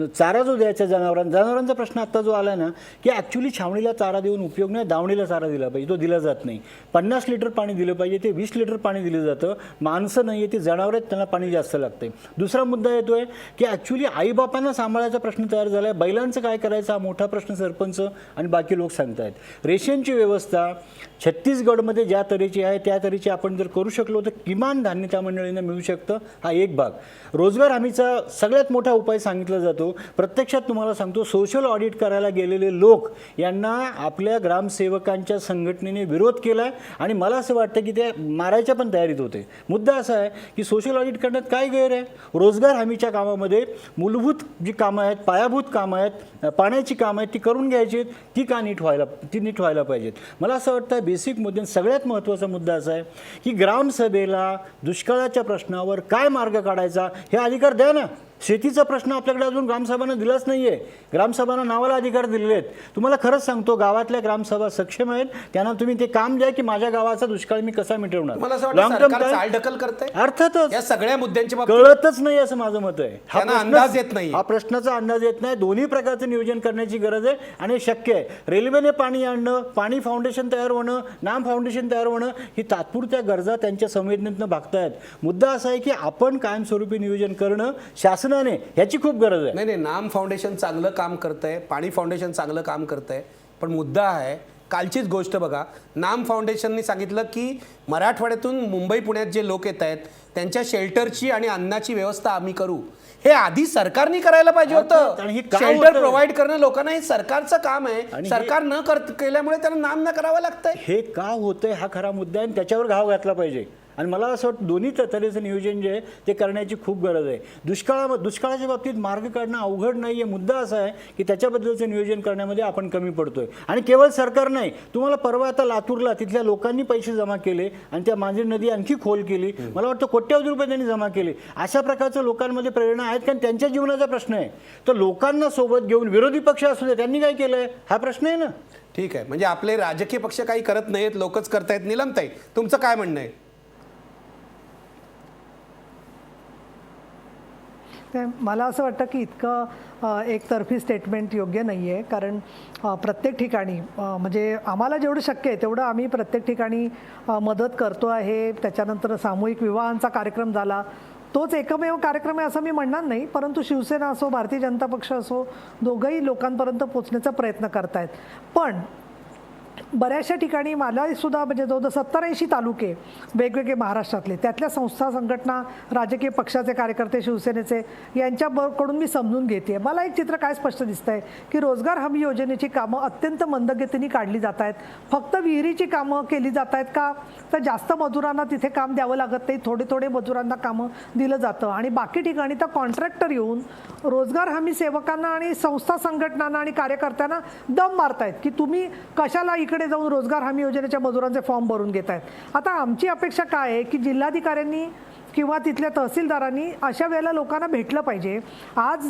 चारा जो द्यायचा जनावरांचा प्रश्न आत्ता जो आला ना की ॲक्च्युली छावणीला चारा देऊन उपयोग नाही, दावणीला चारा दिला पाहिजे, तो दिला जात नाही. 50 लिटर पाणी दिलं पाहिजे, ते 20 लिटर पाणी दिलं जातं. माणसं नाही आहे, ती जनावर आहेत, त्यांना पाणी जास्त लागते. दुसरा मुद्दा येतोय की ॲक्च्युली आईबापांना सांभाळायचा प्रश्न तयार झाला आहे. बैलांचं काय करायचं हा मोठा प्रश्न सरपंच आणि बाकी लोक सांगतायत. रेशनची व्यवस्था छत्तीसगडमध्ये ज्या तऱ्हेची आहे त्या तऱ्हेची आपण जर करू शकलो तर किमान धान्य त्या मंडळींना मिळू शकतं. हा एक भाग. रोजगार हमीचा सगळ्यात मोठा उपाय सांगितला जातो. प्रत्यक्षात तुम्हाला सांगतो, सोशल ऑडिट करायला गेलेले लोक यांना आपल्या ग्रामसेवकांच्या संघटनेने विरोध केला आहे आणि मला असं वाटतं की ते मारायच्या पण तयारीत होते. मुद्दा असा आहे की सोशल ऑडिट करण्यात काय गैर आहे? रोजगार हमीच्या कामामध्ये मूलभूत जी कामं आहेत, पायाभूत कामं आहेत, पाण्याची कामं आहेत, ती करून घ्यायची आहेत. ती नीट व्हायला पाहिजेत. मला असं वाटतं बेसिक मुद्दे सगळ्यात महत्त्वाचा मुद्दा असा आहे की ग्रामसभेला दुष्काळाच्या प्रश्नावर काय मार्ग काढायचा हे अधिकार द्या ना. शेतीचा प्रश्न आपल्याकडे अजून ग्रामसभांना दिलाच नाही आहे. ग्रामसभांना नावाला अधिकार दिलेले आहेत. तुम्हाला खरंच सांगतो, गावातल्या ग्रामसभा सक्षम आहेत, त्यांना तुम्ही ते काम द्या की माझ्या गावाचा दुष्काळ मी कसा मिटवणार. मला असं वाटतं सरकार चालढकल करतंय अर्थातच या सगळ्या मुद्द्यांच्या बाबतीत. कळतच नाही असं माझं मत आहे. त्यांना अंदाज येत नाही. हा प्रश्नाचा अंदाज येत नाही. दोन्ही प्रकारचं नियोजन करण्याची गरज आहे आणि शक्य आहे. रेल्वेने पाणी आणणं, पाणी फाउंडेशन तयार होणं, नाम फाउंडेशन तयार होणं, ही तात्पुरत्या गरजा त्यांच्या संवेदनेतनं भागतायत. मुद्दा असा आहे की आपण कायमस्वरूपी नियोजन करणं शासनाने ह्याची खूप गरज आहे. नाही, नाम फाउंडेशन चांगलं काम करतंय, पाणी फाउंडेशन चांगलं काम करतंय, पण मुद्दा आहे कालचीच गोष्ट बघा. नाम फाउंडेशननी सांगितलं की मराठवाड्यातून मुंबई पुण्यात जे लोक येत आहेत त्यांच्या शेल्टरची आणि अन्नाची व्यवस्था आम्ही करू. हे आधी सरकारने करायला पाहिजे होतं. शेल्टर प्रोव्हाइड करणं लोकांना हे सरकारचं काम आहे. सरकार न केल्यामुळे त्यांना नाम न करावं लागतंय. हे का होतंय हा खरा मुद्दा आहे आणि त्याच्यावर घाव घातला पाहिजे. आणि मला असं वाटतं दोन्ही तऱ्हेचं नियोजन जे आहे ते करण्याची खूप गरज आहे. दुष्काळाच्या बाबतीत मार्ग काढणं अवघड नाही आहे. मुद्दा असा आहे की त्याच्याबद्दलचं नियोजन करण्यामध्ये आपण कमी पडतोय. आणि केवळ सरकार नाही, तुम्हाला परवा आता लातूरला तिथल्या लोकांनी पैसे जमा केले आणि त्या मांजरी नदी आणखी खोल केली. मला वाटतं कोट्यावधी रुपये त्यांनी जमा केले. अशा प्रकारचं लोकांमध्ये प्रेरणा आहेत कारण त्यांच्या जीवनाचा प्रश्न आहे. तर लोकांना सोबत घेऊन विरोधी पक्ष असू दे, त्यांनी काय केलंय हा प्रश्न आहे ना. ठीक आहे, म्हणजे आपले राजकीय पक्ष काही करत नाहीत, लोकच करतायत. निलमताई, तुमचं काय म्हणणं आहे? मला असं वाटतं की इतकं एकतर्फी स्टेटमेंट योग्य नाही आहे. कारण प्रत्येक ठिकाणी म्हणजे आम्हाला जेवढं शक्य आहे तेवढं आम्ही प्रत्येक ठिकाणी मदत करतो आहे. त्याच्यानंतर सामूहिक विवाहांचा कार्यक्रम झाला, तोच एकमेव कार्यक्रम आहे असं मी म्हणणार नाही. परंतु शिवसेना असो, भारतीय जनता पक्ष असो, दोघंही लोकांपर्यंत पोचण्याचा प्रयत्न करतायत. पण बऱ्याचशा ठिकाणी मला सुद्धा म्हणजे जवळजवळ 70-80 तालुके वेगवेगळे महाराष्ट्रातले, त्यातल्या संस्था, संघटना, राजकीय पक्षाचे कार्यकर्ते, शिवसेनेचे, यांच्याकडून मी समजून घेते. मला एक चित्र काय स्पष्ट दिसतं आहे की रोजगार हमी योजनेची कामं अत्यंत मंदगतीने काढली जात आहेत. फक्त विहिरीची कामं केली जात आहेत का, तर जास्त मजुरांना तिथे काम द्यावं लागत नाही, थोडे मजुरांना कामं दिलं जातं. आणि बाकी ठिकाणी तर कॉन्ट्रॅक्टर येऊन रोजगार हमी सेवकांना आणि संस्था, संघटनांना आणि कार्यकर्त्यांना दम मारतायत की तुम्ही कशाला इकडे जाऊन रोजगार हमी योजनेच्या मजुरांचे फॉर्म भरून घेत आहेत. आता आमची अपेक्षा काय आहे की जिल्हाधिकाऱ्यांनी किंवा तिथल्या तहसीलदारांनी अशा वेळेला लोकांना भेटलं पाहिजे. आज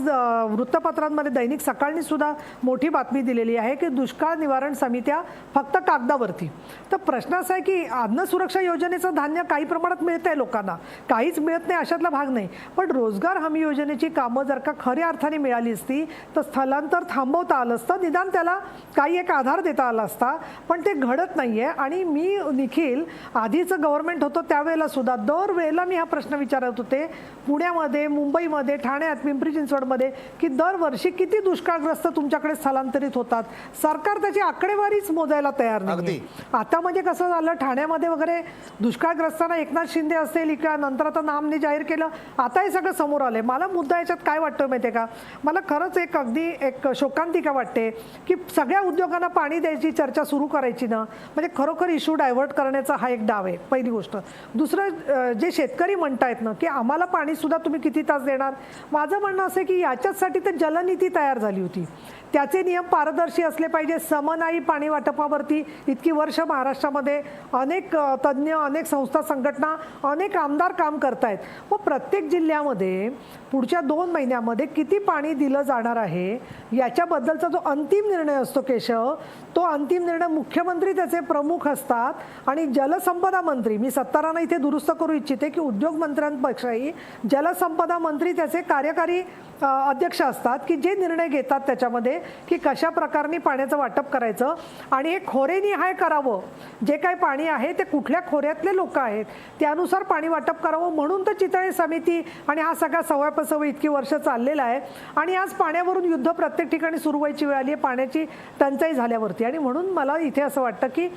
वृत्तपत्रांमध्ये दैनिक सकाळनी सुद्धा मोठी बातमी दिलेली आहे की दुष्काळ निवारण समित्या फक्त कागदावरती. तर प्रश्न असा आहे की अन्न सुरक्षा योजनेचं धान्य काही प्रमाणात मिळत आहे लोकांना, काहीच मिळत नाही अशातला भाग नाही. पण रोजगार हमी योजनेची कामं जर का खऱ्या अर्थाने मिळाली असती तर स्थलांतर थांबवता आलं असतं, निदान त्याला काही एक आधार देता आला असता. पण ते घडत नाही आहे. आणि मी निखिल आधीचं गव्हर्नमेंट होतं त्यावेळेला सुद्धा दरवेळेला मी हा प्रश्न विचारत होते, पुण्यामध्ये, मुंबईमध्ये, ठाण्यात, पिंपरी चिंचवडमध्ये, की दरवर्षी किती दुष्काळग्रस्त तुमच्याकडे स्थलांतरित होतात. सरकार त्याची आकडेवारीच मोजायला तयार नाही. आता म्हणजे कसं झालं, ठाण्यामध्ये वगैरे दुष्काळग्रस्तांना एकनाथ शिंदे असेल किंवा नंतर आता नामने जाहीर केलं, आता हे सगळं समोर आलंय. मला मुद्दा याच्यात काय वाटतं माहिती आहे का, मला खरंच अगदी एक शोकांतिका वाटते की सगळ्या उद्योगांना पाणी द्यायची चर्चा सुरू करायची ना, म्हणजे खरोखर इश्यू डायव्हर्ट करण्याचा हा एक डाव आहे, पहिली गोष्ट. दुसरं, जे शेतकरी म्हणतायत ना की आम्हाला पाणी सुद्धा तुम्ही किती तास देणार, माझं म्हणणं असं आहे की याच्यासाठी तर जलनीती तयार झाली होती, त्याचे नियम पारदर्शी असले पाहिजे. समन्वयी पाणी वाटपावरती इतकी वर्ष महाराष्ट्रामध्ये अनेक तज्ज्ञ, अनेक संस्था, संघटना, अनेक आमदार काम करतायत. व प्रत्येक जिल्ह्यामध्ये पुढच्या 2 महिन्यामध्ये किती पाणी दिलं जाणार आहे याच्याबद्दलचा जो अंतिम निर्णय असतो केशव, तो अंतिम निर्णय मुख्यमंत्री त्याचे प्रमुख असतात आणि जलसंपदा मंत्री, मी सत्तारांना इथे दुरुस्त करू इच्छिते की उद्योग मंत्र्यांपेक्षाही जलसंपदा मंत्री त्याचे कार्यकारी अध्यक्ष असतात की जे निर्णय घेतात त्याच्यामध्ये की कशा प्रकारे पाण्याचं वाटप करायचं आणि हे खोरेनिहाय करावं. जे काही पाणी आहे ते कुठल्या खोऱ्यातले लोक आहेत त्यानुसार पाणी वाटप करावं. म्हणून तर चितळे समिती आणि हा सगळा सवयपसव इतकी वर्ष चाललेला आहे आणि आज पाण्यावरून युद्ध प्रत्येक ठिकाणी सुरू व्हायची वेळ आली आहे पाण्याची टंचाई झाल्यावरती. आणि म्हणून मला इथे असं वाटतं की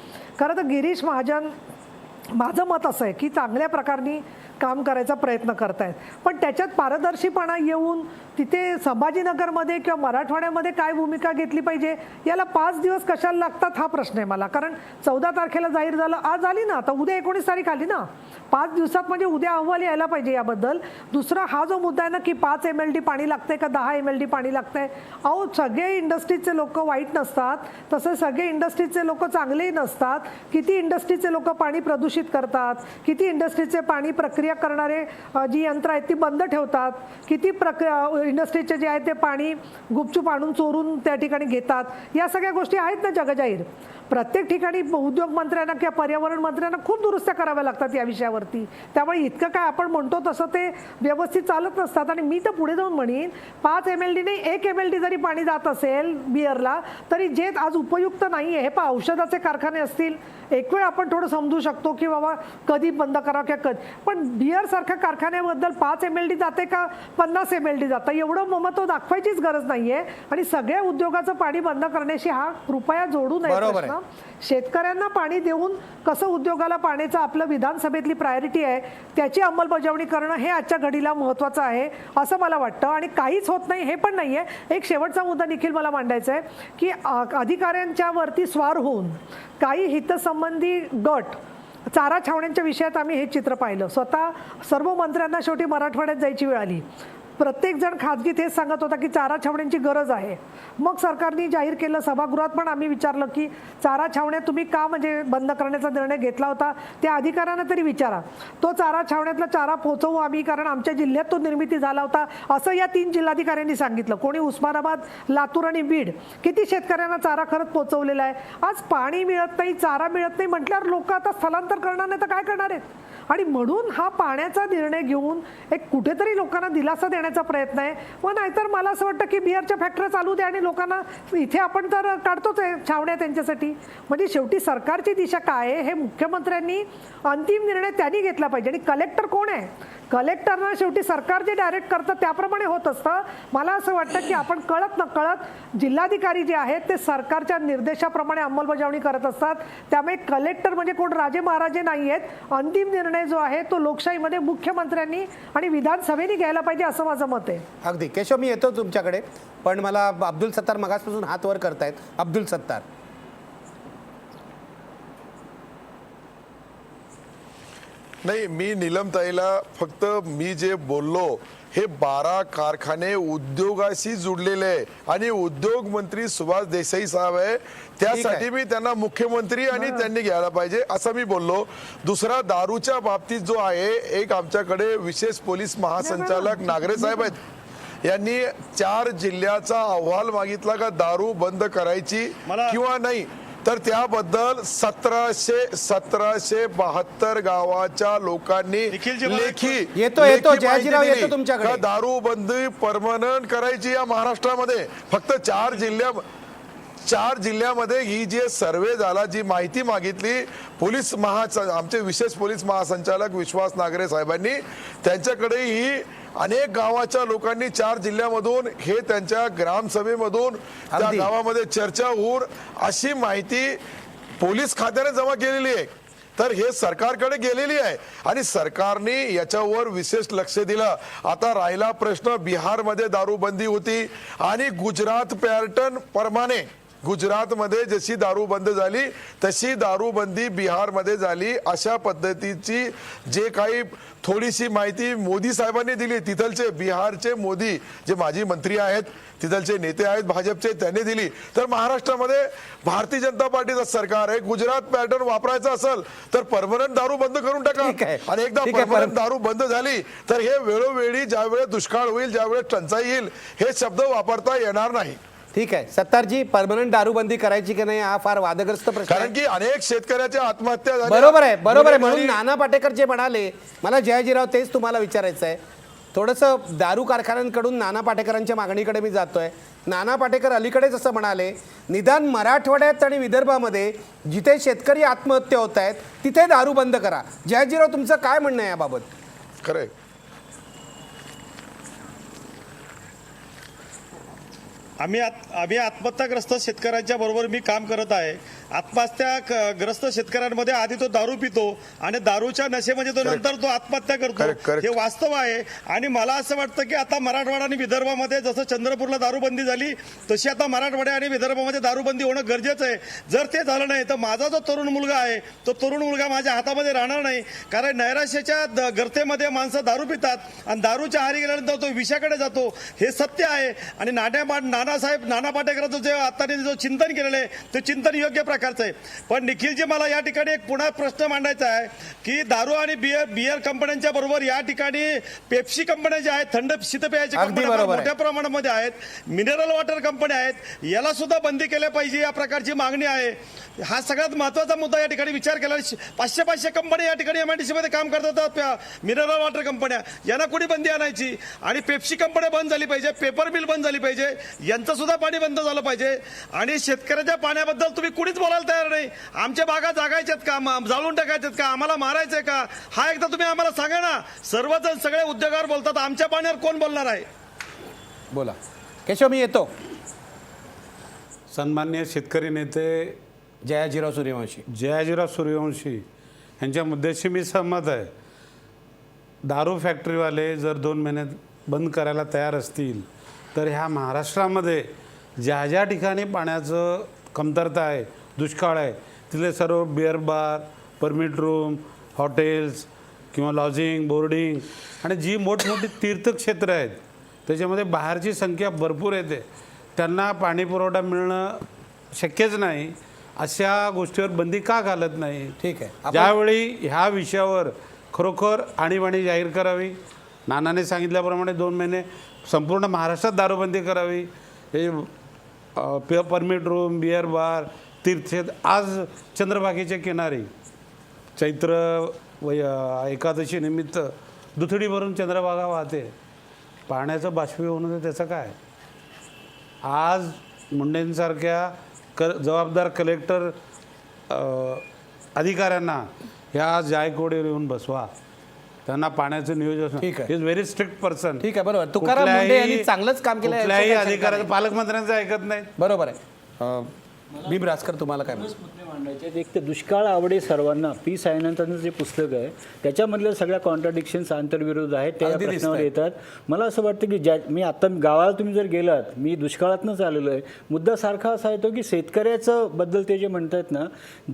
खरं तर गिरीश महाजन, माझं मत असं आहे की चांगल्या प्रकारे काम करायचा प्रयत्न करतायत, पण त्याच्यात पारदर्शीपणा येऊन तिथे संभाजीनगरमध्ये किंवा मराठवाड्यामध्ये काय भूमिका घेतली पाहिजे याला 5 दिवस कशाला लागतात हा प्रश्न आहे मला. कारण 14 तारखेला जाहीर झालं, आज आली ना, आता उद्या 19 तारीख आली ना, 5 दिवसात म्हणजे उद्या अहवाल यायला पाहिजे याबद्दल. दुसरा हा जो मुद्दा आहे ना की 5 MLD पाणी लागतंय का 10 MLD पाणी लागतंय, अहो सगळे इंडस्ट्रीजचे लोक वाईट नसतात, तसं सगळे इंडस्ट्रीजचे लोक चांगलेही नसतात. किती इंडस्ट्रीचे लोक पाणी प्रदूषित करतात, किती इंडस्ट्रीचे पाणी प्रक्रिया करणारे जी यंत्र आहेत ती बंद ठेवतात, किती इंडस्ट्रीचे जे आहे ते पाणी गुपचूप आणून चोरून त्या ठिकाणी घेतात. या सगळ्या गोष्टी आहेत ना जगजाहीर. प्रत्येक ठिकाणी उद्योग मंत्र्यांना किंवा पर्यावरण मंत्र्यांना खूप दुरुस्त्या कराव्या लागतात या विषयावरती. त्यामुळे इतकं काय आपण म्हणतो तसं ते व्यवस्थित चालत नसतात. आणि मी तर पुढे जाऊन म्हणेन 5 MLD नाही 1 MLD जरी पाणी जात असेल बिअरला तरी जे आज उपयुक्त नाही आहे, हे पहा औषधाचे कारखाने असतील, एक वेळ आपण थोडं समजू शकतो की बाबा कधी बंद करा किंवा कधी, पण बिअर सारख्या कारखान्याबद्दल 5 MLD जाते का 50 MLD जातं एवढं ममत्व दाखवायचीच गरज नाहीये. आणि सगळ्या उद्योगाचं पाणी बंद करण्याशी हा कृपया जोडू नये. शेतकऱ्यांना पाणी देऊन कसं उद्योगाला पाण्याचं आपलं विधानसभेतली प्रायोरिटी आहे त्याची अंमलबजावणी करणं हे आजच्या घडीला महत्त्वाचं आहे असं मला वाटतं. आणि काहीच होत नाही हे पण नाही आहे. एक शेवटचा मुद्दा निखिल मला मांडायचा आहे की अधिकाऱ्यांच्या वरती स्वार होऊन काही हितसंबंधी गट चारा छावण्यांच्या विषयात आम्ही हे चित्र पाहिलं. स्वतः सर्व मंत्र्यांना शेवटी मराठवाड्यात जायची वेळ आली. प्रत्येकजण खाजगीत हेच सांगत होता की चारा छावण्यांची गरज आहे. मग सरकारने जाहीर केलं, सभागृहात पण आम्ही विचारलं की चारा छावण्या तुम्ही का म्हणजे बंद करण्याचा निर्णय घेतला होता त्या अधिकाऱ्यांना तरी विचारा. तो चारा छावण्यातला चारा पोहोचवू आम्ही कारण आमच्या जिल्ह्यात तो निर्मिती झाला होता असं या 3 जिल्हाधिकाऱ्यांनी सांगितलं. कोणी उस्मानाबाद, लातूर आणि बीड. किती शेतकऱ्यांना चारा खरंच पोहोचवलेला आहे. आज पाणी मिळत नाही, चारा मिळत नाही म्हटल्यावर लोक आता स्थलांतर करणार नाही तर काय करणार आहेत. आणि म्हणून हा पाण्याचा निर्णय घेऊन एक कुठेतरी लोकांना दिलासा देण्याचा प्रयत्न आहे. व नाहीतर मला असं वाटतं की बिअरच्या फॅक्टऱ्या चालू द्या आणि लोकांना इथे आपण तर काढतोच आहे छावण्या त्यांच्यासाठी. म्हणजे शेवटी सरकारची दिशा काय आहे हे मुख्यमंत्र्यांनी अंतिम निर्णय त्यांनी घेतला पाहिजे. आणि कलेक्टर कोण आहे, कलेक्टरना शेवटी सरकार जे डायरेक्ट करतं त्याप्रमाणे होत असतं. मला असं वाटतं की आपण कळत नकळत जिल्हाधिकारी जे आहेत ते सरकारच्या निर्देशाप्रमाणे अंमलबजावणी करत असतात. त्यामुळे कलेक्टर म्हणजे कोण राजे महाराजे नाही आहेत. अंतिम निर्णय जो आहे तो लोकशाहीमध्ये मुख्यमंत्र्यांनी आणि विधानसभेने घ्यायला पाहिजे असं माझं मत आहे. अगदी केशव, मी येतो तुमच्याकडे, पण मला अब्दुल सत्तार मगासपासून हात वर करतायत. अब्दुल सत्तार, नाही, मी नीलमताईला फक्त मी जे बोललो हे 12 कारखाने उद्योगाशी जुडलेले आहे आणि उद्योग मंत्री सुभाष देसाई साहेब आहे. त्यासाठी मी त्यांना मुख्यमंत्री आणि त्यांनी घ्यायला पाहिजे असं मी बोललो. दुसरा, दारूच्या बाबतीत जो आहे, एक आमच्याकडे विशेष पोलीस महासंचालक नागरे साहेब आहेत, यांनी 4 जिल्ह्याचा अहवाल मागितला का दारू बंद करायची किंवा नाही. तर त्याबद्दल 1772 गावाच्या लोकांनी लेखी का दारूबंदी परमनंट करायची या महाराष्ट्रामध्ये. फक्त 4 जिल्ह्यामध्ये ही जी सर्वे झाला, जी माहिती मागितली आमचे विशेष पोलीस महासंचालक विश्वास नागरे साहेबांनी, त्यांच्याकडे ही अनेक गावाच्या लोकांनी 4 जिल्ह्यामधून हे त्यांच्या ग्रामसभेमधून त्या गावामध्ये चर्चा होऊन अशी माहिती पोलीस खात्याने जमा केलेली आहे. तर हे सरकारकडे गेलेली आहे आणि सरकारने याच्यावर विशेष लक्ष दिलं. आता राहिला प्रश्न, बिहारमध्ये दारूबंदी होती आणि गुजरात पॅटर्न प्रमाणे गुजरातमध्ये जशी दारू बंद झाली तशी दारूबंदी बिहारमध्ये झाली. अशा पद्धतीची जे काही थोडीशी माहिती मोदी साहेबांनी दिली, तिथलचे बिहारचे मोदी जे माजी मंत्री आहेत, तिथलचे नेते आहेत भाजपचे, त्यांनी दिली. तर महाराष्ट्रामध्ये भारतीय जनता पार्टीचं सरकार आहे. गुजरात पॅटर्न वापरायचा असेल तर परमनंट दारू बंद करून टाका. ठीक आहे. आणि एकदा ठीक आहे, परमनंट दारू बंद झाली तर हे वेळोवेळी ज्यावेळेस दुष्काळ होईल, ज्यावेळेस टंचाई येईल, हे शब्द वापरता येणार नाही. ठीक आहे सत्तारजी, परमनंट दारूबंदी करायची की नाही हा फार वादग्रस्त प्रश्न आहे. कारण की अनेक शेतकऱ्याच्या आत्महत्या झाल्या. बरोबर आहे म्हणून गुन्हेगारी- नाना पाटेकर जे म्हणाले, मला जयाजीराव तेच तुम्हाला विचारायचं आहे. थोडंसं दारू कारखान्यांकडून नाना पाटेकरांच्या मागणीकडे मी जातोय. नाना पाटेकर अलीकडेच असं म्हणाले, निदान मराठवाड्यात आणि विदर्भामध्ये जिथे शेतकरी आत्महत्या होत आहेत तिथे दारू बंद करा. जयाजीराव तुमचं काय म्हणणं आहे याबाबत? खरंय. आम्ही आत्महत्याग्रस्त शेतकऱ्यांच्या बरोबर मी काम करत आहे. ग्रस्त शेतकऱ्यांमध्ये आधी तो दारू पितो आणि दारूच्या नशेमध्ये तो नंतर तो आत्महत्या करतो. Correct. हे वास्तव आहे. आणि मला असं वाटतं की आता मराठवाडा आणि विदर्भामध्ये जसं चंद्रपूरला दारूबंदी झाली तशी आता मराठवाडा आणि विदर्भामध्ये दारूबंदी होणं गरजेचं आहे. जर ते झालं नाही तर माझा जो तरुण मुलगा आहे तो तरुण मुलगा माझ्या हातामध्ये राहणार नाही. कारण नैराश्याच्या गर्तेमध्ये माणसं दारू पितात आणि दारूच्या आहारी गेल्यानंतर तो विषाकडे जातो. हे सत्य आहे. आणि नाना पाटेकरांचं जे आता जो चिंतन केलेलं आहे ते चिंतन योग्य प्रकारचं आहे. पण निखिलजी, मला या ठिकाणी एक पुन्हा प्रश्न मांडायचा आहे की दारू आणि बियर कंपन्यांच्या बरोबर या ठिकाणी पेप्सी कंपन्या ज्या आहेत, थंड शीतपेयाच्या अगदी कंपन्या बरोबर आहे. मोठ्या प्रमाणामध्ये आहेत, मिनरल वॉटर कंपन्या आहेत, याला सुद्धा बंदी केल्या पाहिजे या प्रकारची मागणी आहे. हा सगळ्यात महत्वाचा मुद्दा या ठिकाणी विचार केला. 500 कंपन्या या ठिकाणी MIDC मध्ये काम करतात, मिनरल वॉटर कंपन्या, यांना कोणी बंदी आणायची. आणि पेप्सी कंपन्या बंद झाली पाहिजे, पेपर मिल बंद झाली पाहिजे, यांचं सुद्धा पाणी बंद झालं पाहिजे. आणि शेतकऱ्याच्या पाण्याबद्दल तुम्ही कुणीच बोलायला तयार नाही. आमच्या बागा जागायच्यात का, जाळून टाकायच्यात का, आम्हाला मारायचंय का, हा एकदा तुम्ही आम्हाला सांगा ना. सर्वजण सगळे उद्योगावर बोलतात, आमच्या पाण्यावर कोण बोलणार आहे? बोला केशव, मी येतो. सन्माननीय शेतकरी नेते जयाजीराव सूर्यवंशी यांच्या मुद्द्याशी मी सहमत आहे. दारू फॅक्टरीवाले जर 2 महिन्यात बंद करायला तयार असतील तर ह्या महाराष्ट्रामध्ये ज्या ज्या ठिकाणी पाण्याचं कमतरता आहे, दुष्काळ आहे, तिथले सर्व beer bar, permit room, hotels किंवा लॉजिंग, बोर्डिंग आणि जी मोठमोठी तीर्थक्षेत्र आहेत त्याच्यामध्ये बाहेरची संख्या भरपूर येते, त्यांना पाणी पुरवठा मिळणं शक्यच नाही. अशा गोष्टीवर बंदी का घालत नाही? ठीक आहे. ज्यावेळी ह्या विषयावर खरोखर आणीबाणी जाहीर करावी, नानाने सांगितल्याप्रमाणे 2 महिने संपूर्ण महाराष्ट्रात दारूबंदी करावी. हे परमिट रूम, बिअर बार, तीर्थक्षेत्र, आज चंद्रभागेच्या किनारी चैत्र एकादशी निमित्त दुथडी भरून चंद्रभागा वाहते. पाण्याचं बाष्पीभवन होतं, त्याचं काय? आज मुंडेंसारख्या जबाबदार कलेक्टर अधिकाऱ्यांना ह्या जायकवाडीवर येऊन बसवा, त्यांना पाण्याचं नियोजन. ठीक आहे. Is very strict person. ठीक आहे, बरोबर. तुकाराम मुंडे यांनी चांगलंच काम केलं. कुठल्याही अधिकाऱ्याचं, पालकमंत्र्यांचं ऐकत नाही. बरोबर आहे. भीम रासकर, तुम्हाला काय म्हणतो? मुद्दे मांडायचे आहेत. एक तर दुष्काळ आवडे सर्वांना, पी सायनाथांचं जे पुस्तक आहे त्याच्यामधल्या सगळ्या कॉन्ट्राडिक्शन्स, आंतरविरोध आहेत त्या अगदी प्रश्नावर दिसतंय. येतात. मला असं वाटतं की मी आता गावाला तुम्ही जर गेलात, मी दुष्काळातनंच आलेलो आहे, मुद्दा सारखा असा येतो की शेतकऱ्याचं बद्दल ते जे म्हणतात ना,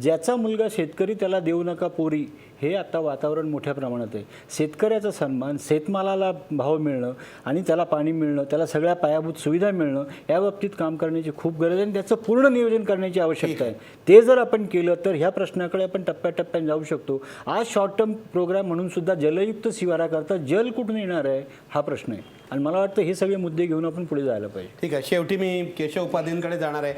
ज्याचा मुलगा शेतकरी त्याला देऊ नका पोरी, हे आता वातावरण मोठ्या प्रमाणात आहे. शेतकऱ्याचा सन्मान, शेतमालाला भाव मिळणं आणि त्याला पाणी मिळणं, त्याला सगळ्या पायाभूत सुविधा मिळणं, या बाबतीत काम करण्याची खूप गरज आहे आणि त्याचं पूर्ण नियोजन करण्याची आवश्यकता आहे. ते जर आपण केलं तर ह्या प्रश्नाकडे आपण टप्प्याटप्प्याने जाऊ शकतो. आज शॉर्ट टर्म प्रोग्राम म्हणून सुद्धा जलयुक्त शिवारा करता जल कुठून येणार आहे हा प्रश्न आहे. आणि मला वाटतं हे सगळे मुद्दे घेऊन आपण पुढे जायला पाहिजे. ठीक आहे. शेवटी मी केशव उपाध्यायांकडे जाणार आहे.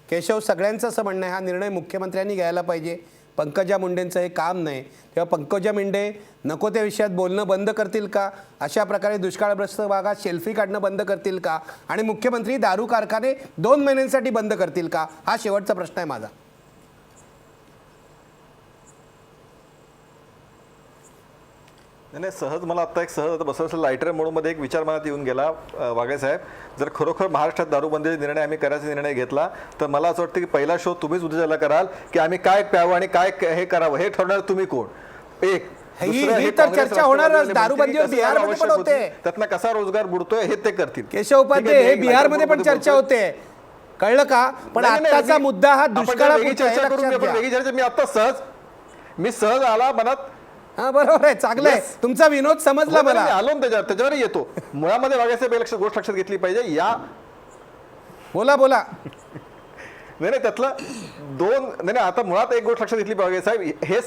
केशव, सगळ्यांचं असं म्हणणं आहे हा निर्णय मुख्यमंत्र्यांनी घ्यायला पाहिजे, पंकजा मुंडेंचं हे काम नाही. तेव्हा पंकजा मुंडे नको त्या विषयात बोलणं बंद करतील का? अशा प्रकारे दुष्काळग्रस्त भागात सेल्फी काढणं बंद करतील का? आणि मुख्यमंत्री दारू कारखाने 2 महिन्यांसाठी बंद करतील का? हा शेवटचा प्रश्न आहे माझा. नाही, सहज मला आता सहज बसवलं लायटर मोडमध्ये एक विचार मनात येऊन गेला. वाघे साहेब, जर खरोखर महाराष्ट्रात दारूबंदीचा निर्णय आम्ही करायचा निर्णय घेतला तर मला असं वाटतं की पहिला शो तुम्हीच उद्याला कराल की आम्ही काय प्यावं आणि काय हे करावं हे ठरवणार तुम्ही कोण. एक ही तर चर्चा होणारच. दारूबंदीवर बिहारमध्ये पण होते, त्यातनं कसा रोजगार बुडतोय हे ते करतील. केशव उपाध्ये, हे बिहारमध्ये पण चर्चा होते. कळलं का? पण नाही, नाही, आत्ताचा मी- मुद्दा हा आपण दुष्काळापुरता वेगळी आहे, चर्चा करून लक्षात आपण घ्या. वेगळी चर्चा. मी सहज आला मनात. हा बरोबर आहे, चांगलं आहे. Yes. तुमचा विनोद समजला मला. मी आलो ना त्याच्यावर येतो. मुळामध्ये वागायचं गोष्ट लक्षात घेतली पाहिजे. बोला बोला. नाही त्यातलं नाही आता मुळात एक गोष्ट लक्षात घेतली पाहिजे साहेब, हे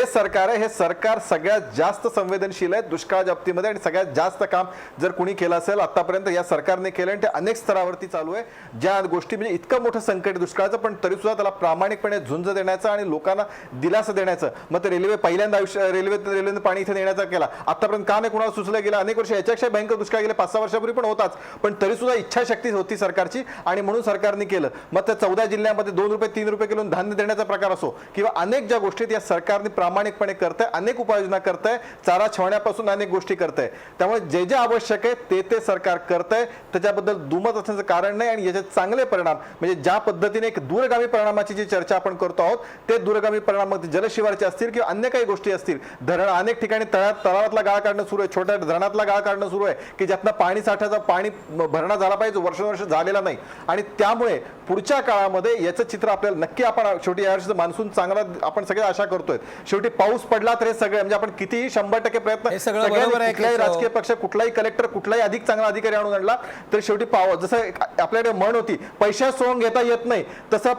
सरकार सगळ्यात जास्त संवेदनशील आहे दुष्काळ बाबतीमध्ये आणि सगळ्यात जास्त काम जर कुणी केलं असेल आतापर्यंत या सरकारने केलं आणि ते अनेक स्तरावरती चालू आहे. ज्या गोष्टी म्हणजे इतकं मोठं संकट दुष्काळाचं पण तरी सुद्धा त्याला प्रामाणिकपणे झुंज देण्याचं आणि लोकांना दिलासा देण्याचं. मग ते रेल्वे पहिल्यांदा रेल्वेने पाणी इथे नेण्याचा केला. आतापर्यंत का नाही कुणाला सुचलं गेलं? अनेक वर्ष याच्यापेक्षा भयंकर दुष्काळ गेले 5-6 वर्षापूर्वी पण होताच, पण तरी सुद्धा इच्छाशक्ती होती सरकारची आणि म्हणून सरकारने केलं. मग त्या 14 जिल्ह्यामध्ये 2 रुपये 3 रुपये किलो धान्य देण्याचा प्रकार असो किंवा अनेक ज्या गोष्टी या सरकारने प्रामाणिकपणे करताय, अनेक उपाययोजना करताय, चारा छावण्यापासून अनेक गोष्टी करताय. त्यामुळे जे जे आवश्यक आहे ते सरकार करतंय, त्याच्याबद्दल दुमत असण्याचं कारण नाही. आणि याचे चांगले परिणाम म्हणजे ज्या पद्धतीने एक दूरगामी परिणामाची जी चर्चा आपण करतो आहोत ते दूरगामी परिणाम जलशिवारचे असतील किंवा अन्य काही गोष्टी असतील. धरण अनेक ठिकाणी तळावातला गाळ काढणं सुरू आहे, छोट्या धरणातला गाळ काढणं सुरू आहे की ज्यातनं पाणी साठ्याचा पाणी भरणा झाला पाहिजे, वर्षानुवर्ष झालेला नाही. आणि त्यामुळे पुढच्या काळामध्ये याचं चित्र आपल्याला नक्की आपण शेवटी यावर्षीचं मान्सून चांगला आपण सगळे आशा करतोय. शेवटी पाऊस पडला तर हे सगळे म्हणजे आपण कितीही 100% प्रयत्न हे सगळं सगळ्यांनी बरोबर आहे, कुठलाही केशव. राजकीय पक्ष कुठलाही कलेक्टर कुठलाही अधिक चांगला अधिकारी आणून आणला तर शेवटी जसं आपल्याकडे म्हण होती पैशा सोंग घेता येत नाही, तसं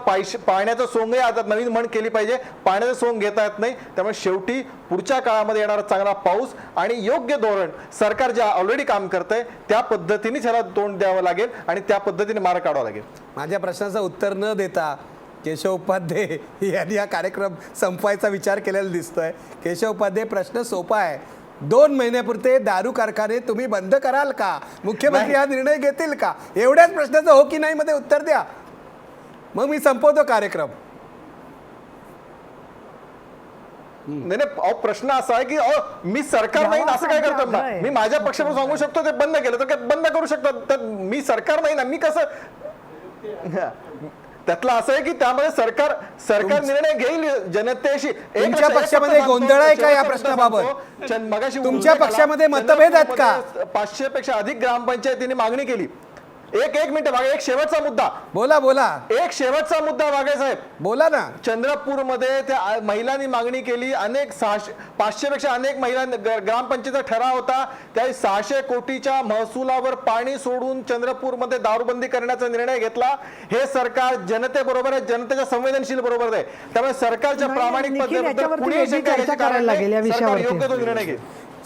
पाण्याचं सोंगही आता नवीन म्हण केली पाहिजे, पाण्याचं सोंग घेता येत नाही. त्यामुळे शेवटी पुढच्या काळामध्ये येणारा चांगला पाऊस आणि योग्य धोरण सरकार जे ऑलरेडी काम करतंय त्या पद्धतीनेच ह्याला तोंड द्यावं लागेल आणि त्या पद्धतीने मार्ग काढावा लागेल. माझ्या प्रश्नाचं उत्तर न देता केशव उपाध्ये यांनी हा कार्यक्रम संपवायचा विचार केलेला दिसतोय. केशव उपाध्ये, प्रश्न सोपा आहे. 2 महिन्यापुरते दारू कारखाने तुम्ही बंद कराल का? मुख्यमंत्री हा निर्णय घेतील का? एवढ्याच प्रश्नाचं हो की नाही मध्ये उत्तर द्या, मग मी संपवतो कार्यक्रम. नाही प्रश्न असा आहे की मी सरकार नाही ना असं काय करतो ना, मी माझ्या पक्षाकडून सांगू शकतो ते बंद केलं तर काय बंद करू शकतात, तर मी सरकार नाही ना, मी कसं त्यातलं असं आहे की त्यामध्ये सरकार निर्णय घेईल जनतेशी. तुमच्या पक्षामध्ये गोंधळ आहे का या प्रश्नाबाबत? तुमच्या पक्षामध्ये मतभेद आहेत का? 500 पेक्षा अधिक ग्रामपंचायतींनी मागणी केली. एक मिनिट मागे एक शेवटचा मुद्दा बोला. एक शेवटचा मुद्दा वागे साहेब बोला ना. चंद्रपूरमध्ये त्या महिलांनी मागणी केली. 500 पेक्षा अनेक महिला ग्रामपंचायतीचा ठराव होता. त्या 600 कोटीच्या महसुलावर पाणी सोडून चंद्रपूरमध्ये दारूबंदी करण्याचा निर्णय घेतला. हे सरकार जनतेबरोबर आहे, जनतेच्या संवेदनशील बरोबर आहे. त्यामुळे सरकारच्या प्रामाणिक पद्धतीबद्दल कुणीही शंका घ्यायची कारण नाही. सरकार योग्य तो निर्णय घेईल.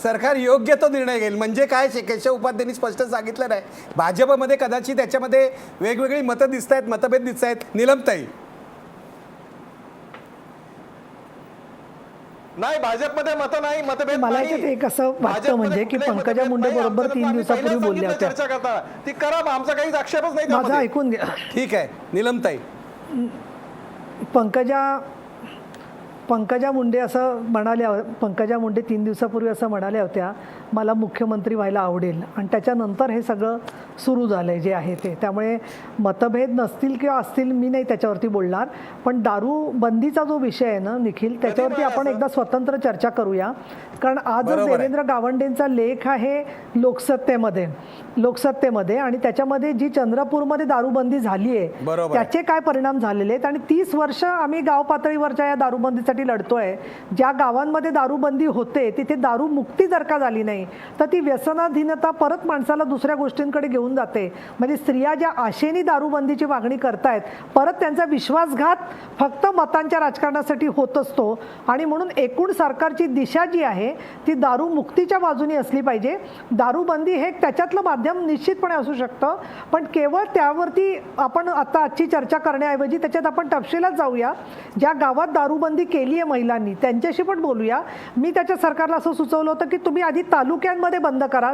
सरकार योग्य तो निर्णय घेईल म्हणजे काय? केशव उपाध्यायांनी स्पष्ट सांगितलं नाही. भाजपमध्ये कदाचित त्याच्यामध्ये वेगवेगळी मतं दिसत आहेत, मतभेद दिसत आहेत. नीलमताई, नाही भाजपमध्ये मतं नाही, मतभेद मला नाही. याच्यात एक असं वाटतं भाजपमध्ये म्हणजे की कुठलाही पंकजा मतभेद मुंडे नाही. बरोबर आमचं 3 आम्ही दिवसापूर्वी पहिल्या बोलल्या सांगितलं होत्या. चर्चा करता ती करा, आमचा काहीच आक्षेपच नाही माझं त्यामध्ये. ऐकून घ्या. ठीक आहे. नीलमताई, पंकजा मुंडे असं म्हणाल्या, पंकजा मुंडे 3 दिवसापूर्वी असं म्हणाल्या होत्या मला मुख्यमंत्री व्हायला आवडेल, आणि त्याच्यानंतर हे सगळं सुरू झालं आहे जे आहे ते. त्यामुळे मतभेद नसतील किंवा असतील मी नाही त्याच्यावरती बोलणार, पण दारूबंदीचा जो विषय आहे ना निखिल, त्याच्यावरती आपण एकदा स्वतंत्र चर्चा करूया. कारण आजच देवेंद्र गावंडेंचा लेख आहे लोकसत्तेमध्ये आणि त्याच्यामध्ये जी चंद्रपूरमध्ये दारूबंदी झाली आहे त्याचे काय परिणाम झालेले आहेत. आणि 30 वर्ष आम्ही गाव पातळीवरच्या या दारूबंदीसाठी लढतोय. ज्या गावांमध्ये दारूबंदी होते तिथे दारू मुक्ती जर का झाली नाही तर ती व्यसनाधीनता परत माणसाला दुसऱ्या गोष्टींकडे घेऊन जाते. म्हणजे स्त्रिया ज्या आशेने दारूबंदीची मागणी करतायत परत त्यांचा विश्वासघात फक्त मतांच्या राजकारणासाठी होत असतो. आणि म्हणून एकूण सरकारची दिशा जी आहे ती दारू मुक्तीच्या बाजूने असली पाहिजे. दारूबंदी हे त्याच्यातलं माध्यम निश्चितपणे असू शकतं, पण केवळ त्यावरती आपण आता आजची चर्चा करण्याऐवजी त्याच्यात आपण तपशिलात जाऊया. ज्या गावात दारूबंदी केली आहे महिलांनी त्यांच्याशी पण बोलूया. मी त्याच्या सरकारला असं सुचवलं होतं की तुम्ही आधी तालुक्यांमध्ये बंद करा,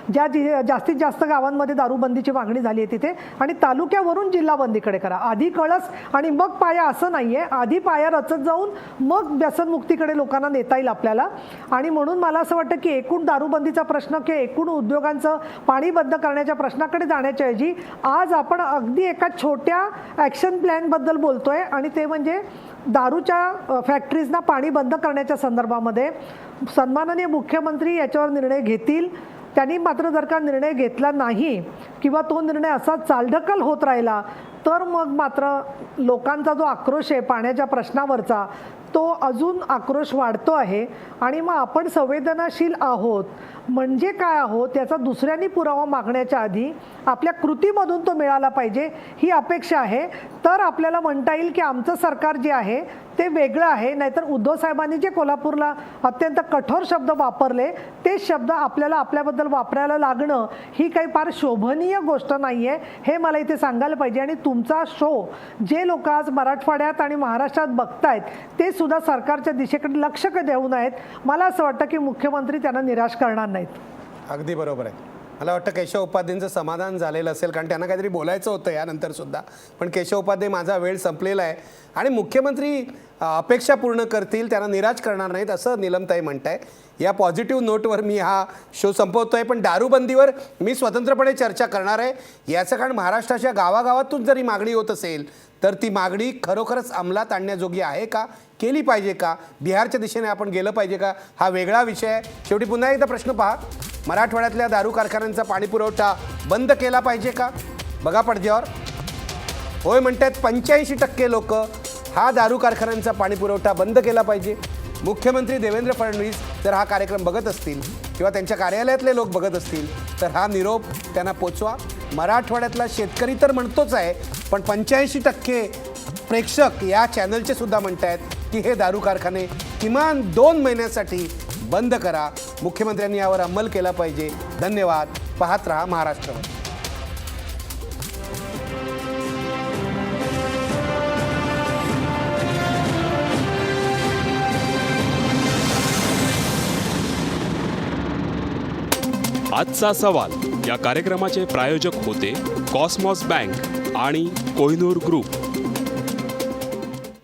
ज्या जास्तीत जास्त गावांमध्ये दारूबंदीची मागणी झाली आहे तिथे, आणि तालुक्यावरून जिल्हाबंदीकडे करा. आधी कळस आणि मग पाया असं नाहीये, आधी पाया रचत जाऊन मग व्यसनमुक्तीकडे लोकांना नेता येईल आपल्याला. आणि म्हणून मला असं वाटतं की एकूण दारूबंदीचा प्रश्न किंवा एकूण उद्योगांचं पाणी बंद करण्याच्या प्रश्नाकडे जाण्याच्या ऐवजी आज आपण अगदी एका छोट्या ॲक्शन प्लॅनबद्दल बोलतोय, आणि ते म्हणजे दारूच्या फॅक्टरीजना पाणी बंद करण्याच्या संदर्भामध्ये सन्माननीय मुख्यमंत्री याच्यावर निर्णय घेतील. त्यांनी मात्र जर का निर्णय घेतला नाही किंवा तो निर्णय असा चालढकल होत राहिला तर मग मात्र लोकांचा जो आक्रोश आहे पाण्याच्या प्रश्नावरचा तो अजून आक्रोश वाढतो आहे आणि मग आपण संवेदनशील आहोत म्हणजे काय आहोत याचा दुसऱ्यांनी पुरावा मागण्याच्या आधी आपल्या कृतीमधून तो मिळाला पाहिजे ही अपेक्षा आहे. तर आपल्याला म्हणता येईल की आमचं सरकार जे आहे ते वेगळं आहे. नाहीतर उद्धव साहेबांनी जे कोल्हापूरला अत्यंत कठोर शब्द वापरले ते शब्द आपल्याला आपल्याबद्दल वापरायला लागणं ही काही फार शोभनीय गोष्ट नाही आहे हे मला इथे सांगायला पाहिजे. आणि तुमचा शो जे लोक आज मराठवाड्यात आणि महाराष्ट्रात बघतायत ते सुद्धा सरकारच्या दिशेकडे लक्ष देऊ नयेत. मला असं वाटतं की मुख्यमंत्री त्यांना निराश करणार नाहीत. अगदी बरोबर आहे. मला वाटतं केशव उपाध्यायांचं समाधान झालेलं असेल कारण त्यांना काहीतरी बोलायचं होतं यानंतर सुद्धा. पण केशव उपाध्याय माझा वेळ संपलेला आहे आणि मुख्यमंत्री अपेक्षा पूर्ण करतील त्यांना निराश करणार नाहीत असं नीलमताई म्हणताय. या पॉझिटिव्ह नोटवर मी हा शो संपवतोय. पण दारूबंदीवर मी स्वतंत्रपणे चर्चा करणार आहे. याचं कारण महाराष्ट्राच्या गावागावातून जरी मागणी होत असेल तर ती मागणी खरोखरच अंमलात आणण्याजोगी आहे का, केली पाहिजे का, बिहारच्या दिशेने आपण गेलं पाहिजे का, हा वेगळा विषय आहे. शेवटी पुन्हा एकदा प्रश्न पहा, मराठवाड्यातल्या दारू कारखान्यांचा पाणीपुरवठा बंद केला पाहिजे का? बघा पडद्यावर होय म्हणतात 85% लोक हा दारू कारखान्यांचा पाणीपुरवठा बंद केला पाहिजे. मुख्यमंत्री देवेंद्र फडणवीस जर हा कार्यक्रम बघत असतील किंवा त्यांच्या कार्यालयातले लोक बघत असतील तर हा निरोप त्यांना पोचवा. मराठवाड्यातला शेतकरी तर म्हणतोच आहे पण 85% प्रेक्षक या चॅनलचे सुद्धा म्हणत आहेत की हे दारू कारखाने किमान 2 महिन्यासाठी बंद करा. मुख्यमंत्र्यांनी यावर अंमल केला पाहिजे. धन्यवाद. पाहत रहा महाराष्ट्र. आजचा सवाल या कार्यक्रमाचे प्रायोजक होते कॉस्मॉस बँक आणि कोहिनूर ग्रुप.